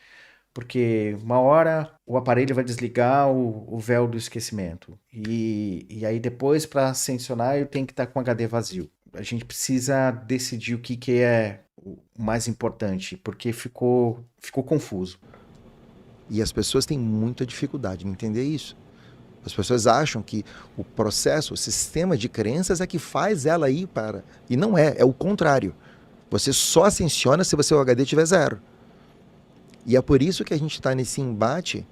Porque uma hora o aparelho vai desligar o véu do esquecimento. E aí depois, para ascensionar, eu tenho que estar com o HD vazio. A gente precisa decidir o que é o mais importante, porque ficou confuso. E as pessoas têm muita dificuldade em entender isso. As pessoas acham que o processo, o sistema de crenças é que faz ela ir para... E não é, é o contrário. Você só ascensiona se você o HD tiver zero. E é por isso que a gente está nesse embate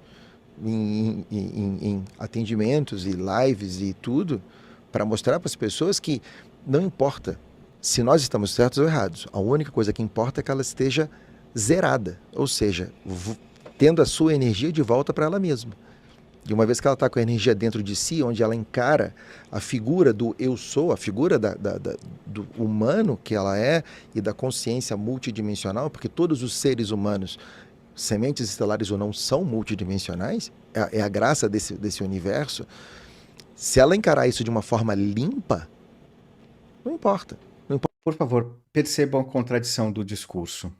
em atendimentos e lives e tudo, para mostrar para as pessoas que não importa se nós estamos certos ou errados. A única coisa que importa é que ela esteja zerada, ou seja, tendo a sua energia de volta para ela mesma. E uma vez que ela está com a energia dentro de si, onde ela encara a figura do eu sou, a figura do humano que ela é e da consciência multidimensional, porque todos os seres humanos, sementes estelares ou não, são multidimensionais, é a graça desse universo. Se ela encarar isso de uma forma limpa, não importa. Por favor, percebam a contradição do discurso.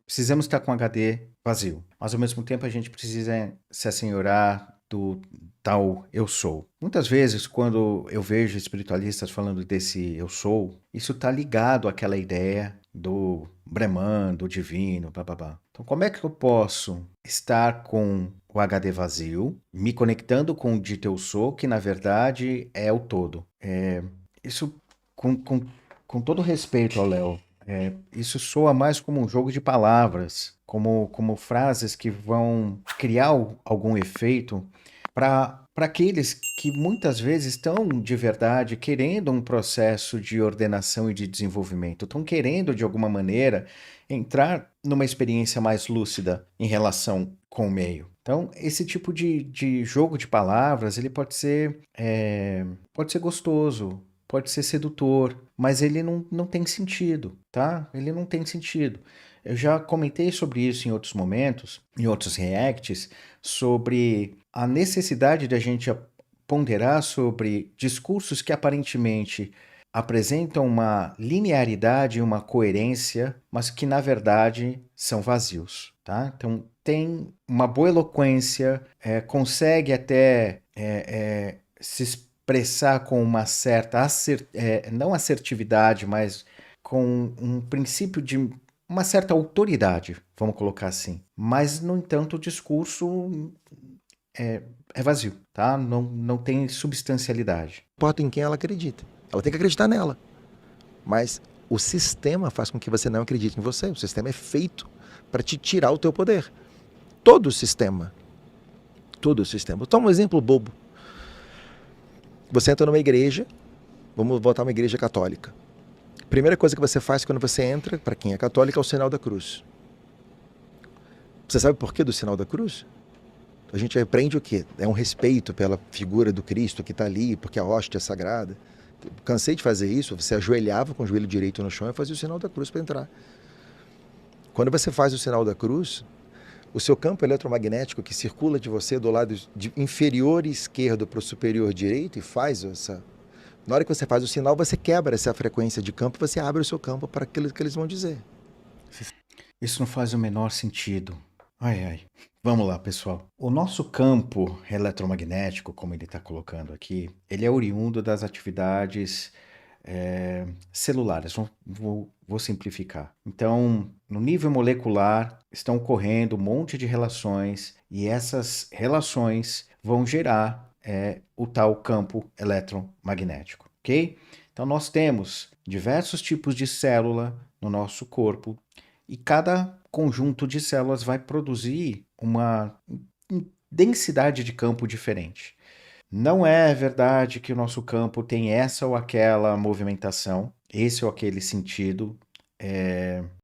Precisamos estar com HD vazio, mas ao mesmo tempo a gente precisa se assenhorar do tal eu sou. Muitas vezes, quando eu vejo espiritualistas falando desse eu sou, isso está ligado àquela ideia do Brahman, do divino, blá blá blá. Então, como é que eu posso estar com o HD vazio, me conectando com o dito eu sou, que na verdade é o todo? Isso, com todo respeito ao Léo, isso soa mais como um jogo de palavras, como frases que vão criar algum efeito para aqueles que muitas vezes estão de verdade querendo um processo de ordenação e de desenvolvimento, estão querendo de alguma maneira entrar numa experiência mais lúcida em relação com o meio. Então, esse tipo de jogo de palavras, ele pode ser gostoso, pode ser sedutor, mas ele não tem sentido, tá? Ele não tem sentido. Eu já comentei sobre isso em outros momentos, em outros reacts, sobre a necessidade da gente ponderar sobre discursos que aparentemente apresentam uma linearidade e uma coerência, mas que na verdade são vazios, tá? Então tem uma boa eloquência, consegue até se expressar com uma certa não assertividade, mas com um princípio de uma certa autoridade, vamos colocar assim. Mas, no entanto, o discurso é vazio, tá? Não tem substancialidade. Não importa em quem ela acredita. Ela tem que acreditar nela. Mas o sistema faz com que você não acredite em você. O sistema é feito para te tirar o teu poder. Todo o sistema. Todo o sistema. Toma um exemplo bobo. Você entra numa igreja, vamos botar uma igreja católica. Primeira coisa que você faz quando você entra, para quem é católico, é o sinal da cruz. Você sabe por que do sinal da cruz? A gente aprende o quê? É um respeito pela figura do Cristo que está ali, porque a hóstia é sagrada. Cansei de fazer isso, você ajoelhava com o joelho direito no chão e fazia o sinal da cruz para entrar. Quando você faz o sinal da cruz, o seu campo eletromagnético que circula de você do lado inferior esquerdo para o superior direito e faz essa... Na hora que você faz o sinal, você quebra essa frequência de campo, você abre o seu campo para aquilo que eles vão dizer. Isso não faz o menor sentido. Ai, ai. Vamos lá, pessoal. O nosso campo eletromagnético, como ele está colocando aqui, ele é oriundo das atividades celulares. Vou simplificar. Então, no nível molecular, estão ocorrendo um monte de relações e essas relações vão gerar o tal campo eletromagnético, ok? Então, nós temos diversos tipos de célula no nosso corpo e cada conjunto de células vai produzir uma densidade de campo diferente. Não é verdade que o nosso campo tem essa ou aquela movimentação, esse ou aquele sentido,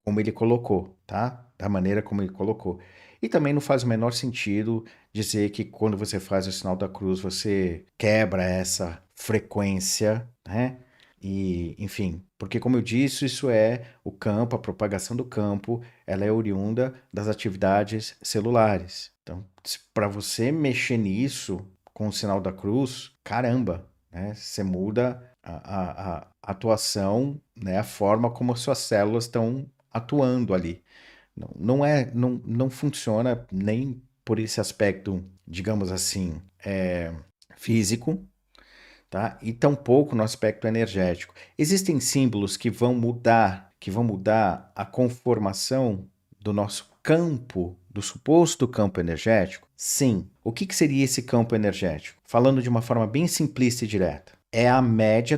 como ele colocou, tá? Da maneira como ele colocou. E também não faz o menor sentido dizer que quando você faz o sinal da cruz você quebra essa frequência, né? E, enfim, porque como eu disse, isso é o campo, a propagação do campo, ela é oriunda das atividades celulares. Então, para você mexer nisso com o sinal da cruz, caramba, né? Você muda a atuação, né? A forma como as suas células estão atuando ali. Não funciona nem por esse aspecto, digamos assim, físico, tá? E tampouco no aspecto energético. Existem símbolos que vão mudar a conformação do nosso campo, do suposto campo energético? Sim. O que seria esse campo energético? Falando de uma forma bem simplista e direta. É a média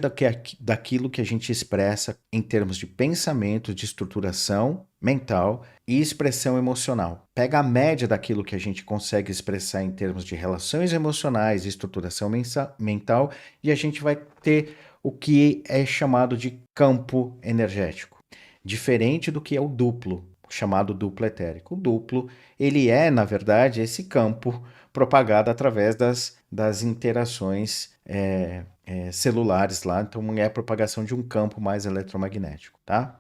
daquilo que a gente expressa em termos de pensamento, de estruturação mental e expressão emocional. Pega a média daquilo que a gente consegue expressar em termos de relações emocionais e estruturação mental e a gente vai ter o que é chamado de campo energético. Diferente do que é o duplo, chamado duplo etérico. O duplo, ele é, na verdade, esse campo propagado através das interações celulares lá, então é a propagação de um campo mais eletromagnético, tá?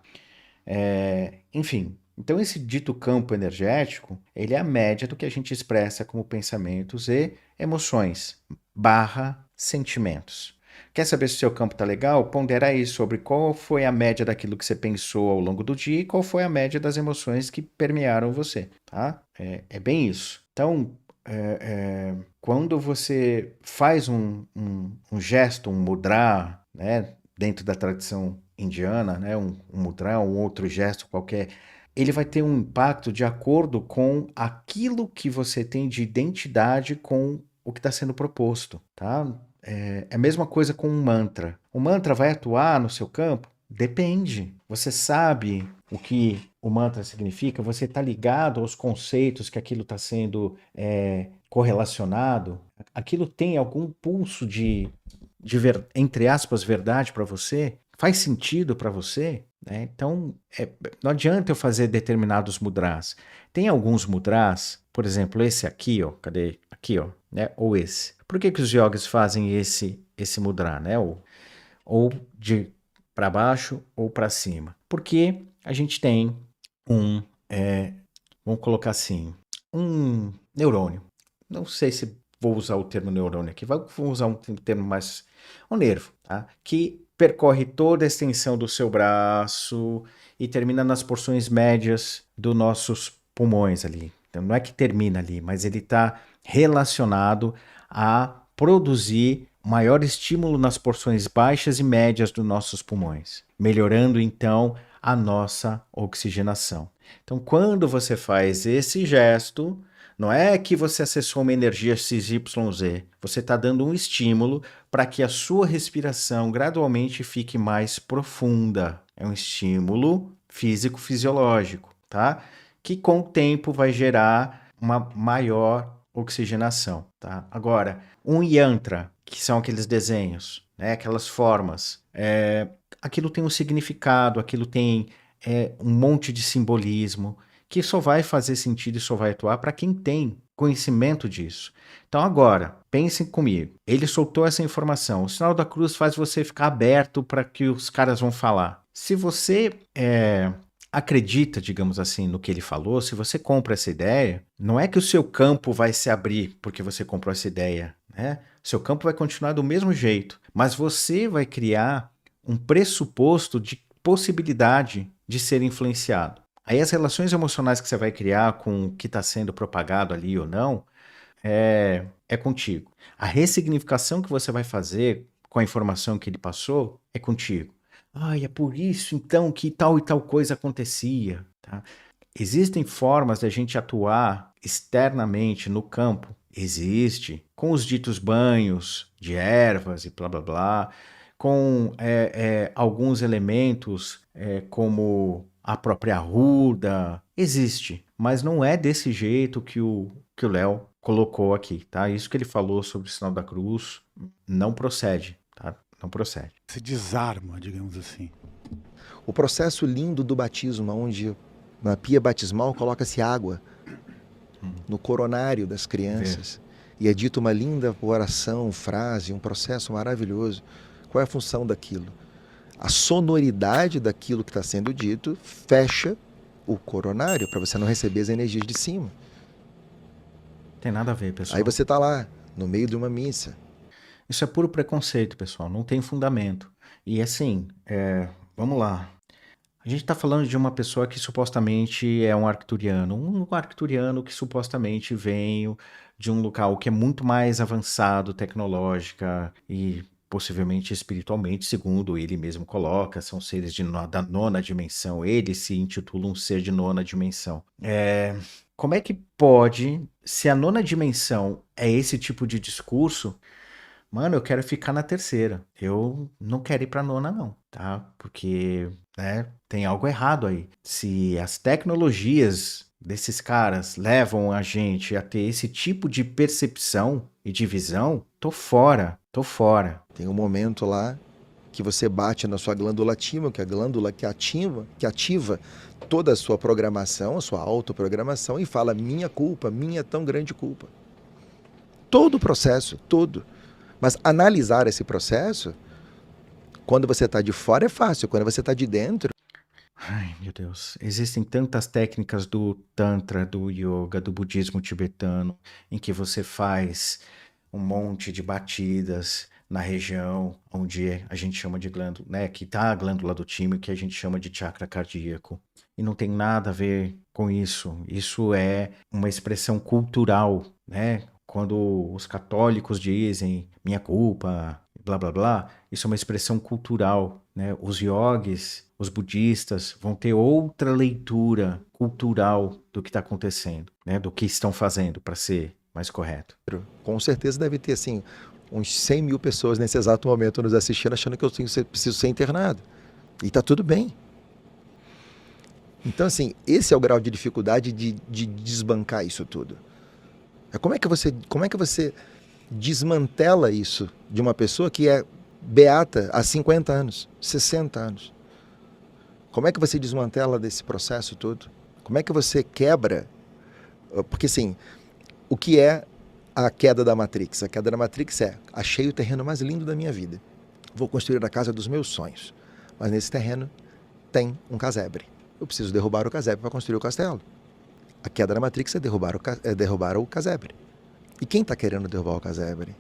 Enfim, então esse dito campo energético, ele é a média do que a gente expressa como pensamentos e emoções, barra sentimentos. Quer saber se o seu campo está legal? Pondera aí sobre qual foi a média daquilo que você pensou ao longo do dia e qual foi a média das emoções que permearam você, tá? É bem isso. Então, quando você faz um gesto, um mudra, né, dentro da tradição indiana, né, um mudra, um outro gesto qualquer, ele vai ter um impacto de acordo com aquilo que você tem de identidade com o que está sendo proposto, tá? É a mesma coisa com um mantra. O mantra vai atuar no seu campo? Depende. Você sabe o que o mantra significa? Você está ligado aos conceitos que aquilo está sendo correlacionado? Aquilo tem algum pulso entre aspas, verdade para você? Faz sentido para você? Né? Então, não adianta eu fazer determinados mudras. Tem alguns mudras, por exemplo, esse aqui, ó, cadê? Aqui, ó, né? Ou esse. Por que os yogis fazem esse mudra, né? Ou de para baixo ou para cima? Porque a gente tem vamos colocar assim, um neurônio. Não sei se vou usar o termo neurônio aqui, vou usar um termo mais, um nervo, tá? Que percorre toda a extensão do seu braço e termina nas porções médias dos nossos pulmões ali. Então não é que termina ali, mas ele está relacionado a produzir maior estímulo nas porções baixas e médias dos nossos pulmões, melhorando então a nossa oxigenação. Então, quando você faz esse gesto, não é que você acessou uma energia XYZ, você está dando um estímulo para que a sua respiração gradualmente fique mais profunda. É um estímulo físico-fisiológico, tá? Que com o tempo vai gerar uma maior oxigenação, tá? Agora, um yantra, que são aqueles desenhos, né? Aquelas formas, aquilo tem um significado, aquilo tem um monte de simbolismo, que só vai fazer sentido e só vai atuar para quem tem conhecimento disso. Então agora, pensem comigo, ele soltou essa informação, o sinal da cruz faz você ficar aberto para que os caras vão falar. Se você acredita, digamos assim, no que ele falou, se você compra essa ideia, não é que o seu campo vai se abrir porque você comprou essa ideia, né? Seu campo vai continuar do mesmo jeito, mas você vai criar um pressuposto de possibilidade de ser influenciado. Aí as relações emocionais que você vai criar com o que está sendo propagado ali ou não, é contigo. A ressignificação que você vai fazer com a informação que ele passou é contigo. É por isso então que tal e tal coisa acontecia. Tá? Existem formas da gente atuar externamente no campo. Existe. Com os ditos banhos de ervas e blá blá blá. com alguns elementos como a própria Ruda. Existe, mas não é desse jeito que o Léo colocou aqui, tá? Isso que ele falou sobre o sinal da cruz não procede, tá? Não procede. Se desarma, digamos assim. O processo lindo do batismo, onde na pia batismal coloca-se água no coronário das crianças. E é dito uma linda oração, frase, um processo maravilhoso. Qual é a função daquilo? A sonoridade daquilo que está sendo dito fecha o coronário para você não receber as energias de cima. Tem nada a ver, pessoal. Aí você está lá, no meio de uma missa. Isso é puro preconceito, pessoal. Não tem fundamento. E assim, vamos lá. A gente está falando de uma pessoa que supostamente é um arcturiano. Um arcturiano que supostamente veio de um local que é muito mais avançado tecnológica e possivelmente espiritualmente, segundo ele mesmo coloca, são seres da nona dimensão. Ele se intitula um ser de nona dimensão. Como é que pode, se a nona dimensão é esse tipo de discurso, mano, eu quero ficar na terceira. Eu não quero ir pra nona, não, tá? Porque, né, tem algo errado aí. Se as tecnologias desses caras levam a gente a ter esse tipo de percepção e de visão, tô fora, tô fora. Tem um momento lá que você bate na sua glândula tímula, que é a glândula que ativa toda a sua programação, a sua autoprogramação, e fala: minha culpa, minha tão grande culpa. Todo o processo, todo. Mas analisar esse processo, quando você está de fora é fácil, quando você está de dentro... Ai, meu Deus. Existem tantas técnicas do Tantra, do Yoga, do budismo tibetano, em que você faz um monte de batidas na região onde a gente chama de glândula, né? Que tá a glândula do timo, que a gente chama de chakra cardíaco. E não tem nada a ver com isso. Isso é uma expressão cultural, né? Quando os católicos dizem minha culpa, blá blá blá, isso é uma expressão cultural, né? Os yogis, os budistas vão ter outra leitura cultural do que está acontecendo, né? Do que estão fazendo, para ser mais correto. Com certeza deve ter, assim, uns 100 mil pessoas nesse exato momento nos assistindo, achando que eu preciso ser internado. E tá tudo bem. Então, assim, esse é o grau de dificuldade de desbancar isso tudo. Como é que você desmantela isso de uma pessoa que é beata há 50 anos, 60 anos? Como é que você desmantela desse processo todo? Como é que você quebra? Porque, assim, o que é a queda da Matrix? A queda da Matrix é: achei o terreno mais lindo da minha vida. Vou construir a casa dos meus sonhos. Mas nesse terreno tem um casebre. Eu preciso derrubar o casebre para construir o castelo. A queda da Matrix é derrubar o casebre. E quem está querendo derrubar o casebre?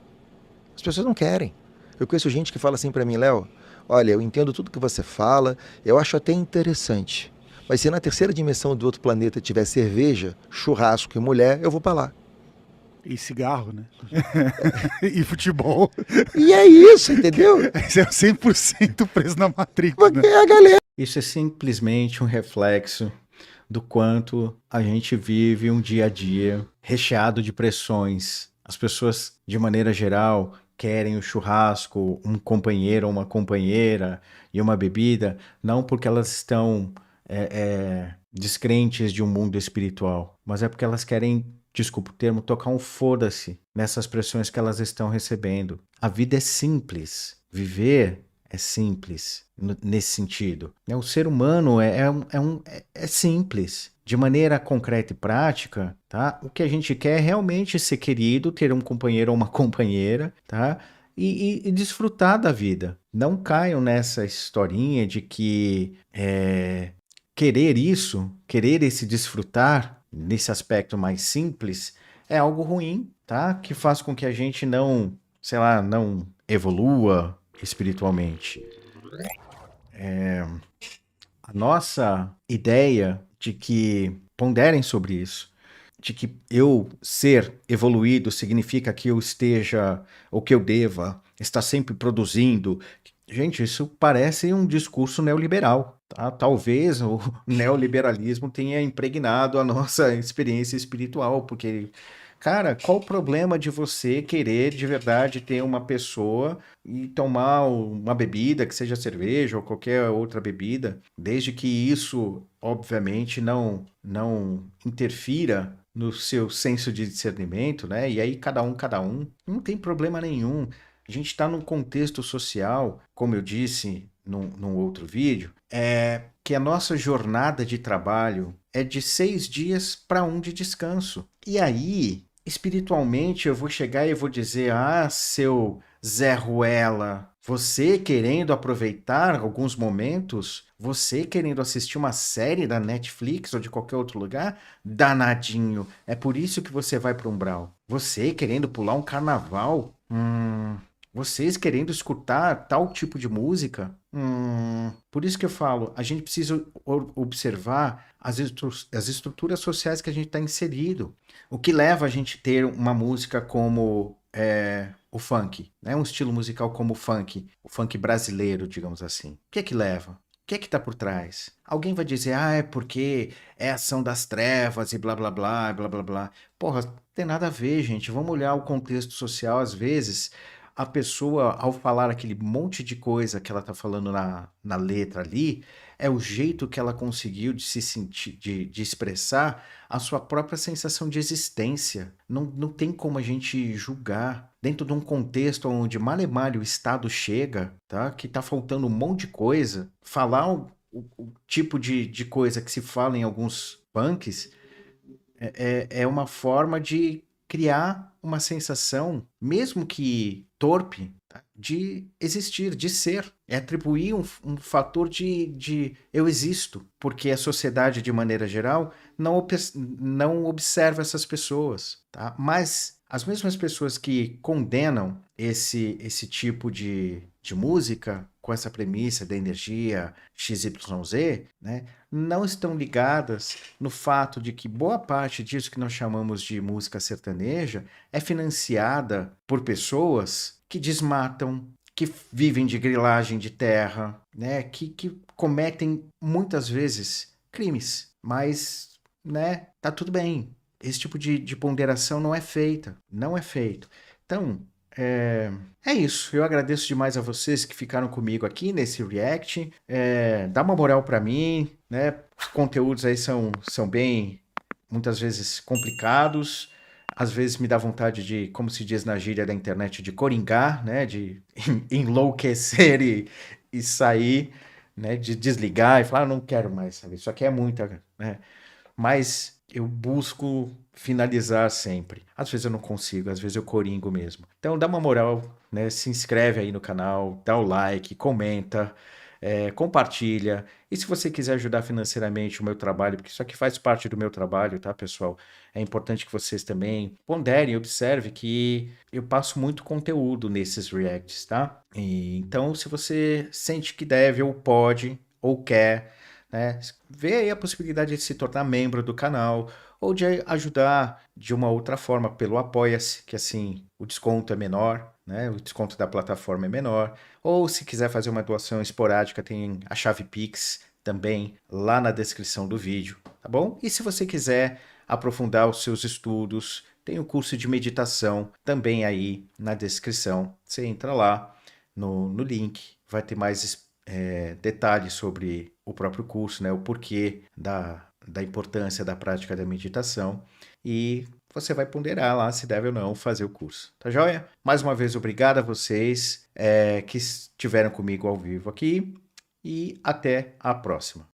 As pessoas não querem. Eu conheço gente que fala assim para mim: Léo, olha, eu entendo tudo que você fala, eu acho até interessante. Mas se na terceira dimensão do outro planeta tiver cerveja, churrasco e mulher, eu vou para lá. E cigarro, né? E futebol. E é isso, entendeu? Você é 100% preso na Matrix, Porque né? a galera... Isso é simplesmente um reflexo do quanto a gente vive um dia a dia recheado de pressões. As pessoas, de maneira geral, querem o churrasco, um companheiro ou uma companheira e uma bebida, não porque elas estão descrentes de um mundo espiritual, mas é porque elas querem, desculpa o termo, tocar um foda-se nessas pressões que elas estão recebendo. A vida é simples. Viver é simples nesse sentido. O ser humano é simples. De maneira concreta e prática, tá? O que a gente quer é realmente ser querido, ter um companheiro ou uma companheira, tá? E desfrutar da vida. Não caiam nessa historinha de que querer esse desfrutar, nesse aspecto mais simples, é algo ruim, tá? Que faz com que a gente não evolua espiritualmente. A nossa ideia de que, ponderem sobre isso, de que eu ser evoluído significa que eu esteja, ou que eu deva estar sempre produzindo. Gente, isso parece um discurso neoliberal, tá? Talvez o neoliberalismo tenha impregnado a nossa experiência espiritual, porque Cara, qual o problema de você querer de verdade ter uma pessoa e tomar uma bebida, que seja cerveja ou qualquer outra bebida, desde que isso, obviamente, não interfira no seu senso de discernimento, né? E aí cada um, não tem problema nenhum. A gente está num contexto social, como eu disse num outro vídeo, que a nossa jornada de trabalho é de 6 dias para um de descanso. E aí, espiritualmente, eu vou chegar e eu vou dizer: ah, seu Zé Ruela, você querendo aproveitar alguns momentos, você querendo assistir uma série da Netflix ou de qualquer outro lugar, danadinho. É por isso que você vai para o umbral. Você querendo pular um carnaval, vocês querendo escutar tal tipo de música, por isso que eu falo, a gente precisa observar as estruturas sociais que a gente está inserido. O que leva a gente a ter uma música como o funk, né? Um estilo musical como o funk brasileiro, digamos assim. O que é que leva? O que é que está por trás? Alguém vai dizer, ah, é porque é ação das trevas e blá blá blá, blá blá blá. Porra, tem nada a ver, gente. Vamos olhar o contexto social. Às vezes, a pessoa, ao falar aquele monte de coisa que ela está falando na letra ali, é o jeito que ela conseguiu de se sentir, de expressar a sua própria sensação de existência. Não tem como a gente julgar. Dentro de um contexto onde mal o Estado chega, tá? Que tá faltando um monte de coisa, falar o tipo de coisa que se fala em alguns punks é uma forma de criar uma sensação, mesmo que torpe, tá? De existir, de ser. É atribuir um fator de eu existo, porque a sociedade, de maneira geral, não observa essas pessoas, tá? Mas as mesmas pessoas que condenam esse tipo de música, com essa premissa da energia XYZ, né, não estão ligadas no fato de que boa parte disso que nós chamamos de música sertaneja é financiada por pessoas que desmatam, que vivem de grilagem de terra, né, que cometem muitas vezes crimes, mas, né, tá tudo bem. Esse tipo de ponderação não é feita, não é feito. Então, é isso. Eu agradeço demais a vocês que ficaram comigo aqui nesse react. Dá uma moral para mim, né? Os conteúdos aí são bem, muitas vezes, complicados. Às vezes me dá vontade de, como se diz na gíria da internet, de coringar, né? De enlouquecer e sair, né? De desligar e falar, não quero mais, sabe? Isso aqui é muita, né? Mas eu busco finalizar sempre. Às vezes eu não consigo, às vezes eu coringo mesmo. Então dá uma moral, né? Se inscreve aí no canal, dá o like, comenta, compartilha. E se você quiser ajudar financeiramente o meu trabalho, porque isso aqui faz parte do meu trabalho, tá, pessoal? É importante que vocês também ponderem, observem que eu passo muito conteúdo nesses reacts, tá? Então, se você sente que deve ou pode ou quer, né? Vê aí a possibilidade de se tornar membro do canal ou de ajudar de uma outra forma pelo Apoia-se, que assim o desconto é menor, né? O desconto da plataforma é menor. Ou se quiser fazer uma doação esporádica, tem a chave Pix também lá na descrição do vídeo, tá bom? E se você quiser aprofundar os seus estudos, tem o curso de meditação também aí na descrição. Você entra lá no link, vai ter mais detalhes sobre o próprio curso, né? O porquê da importância da prática da meditação e você vai ponderar lá se deve ou não fazer o curso. Tá joia? Mais uma vez, obrigado a vocês que estiveram comigo ao vivo aqui e até a próxima.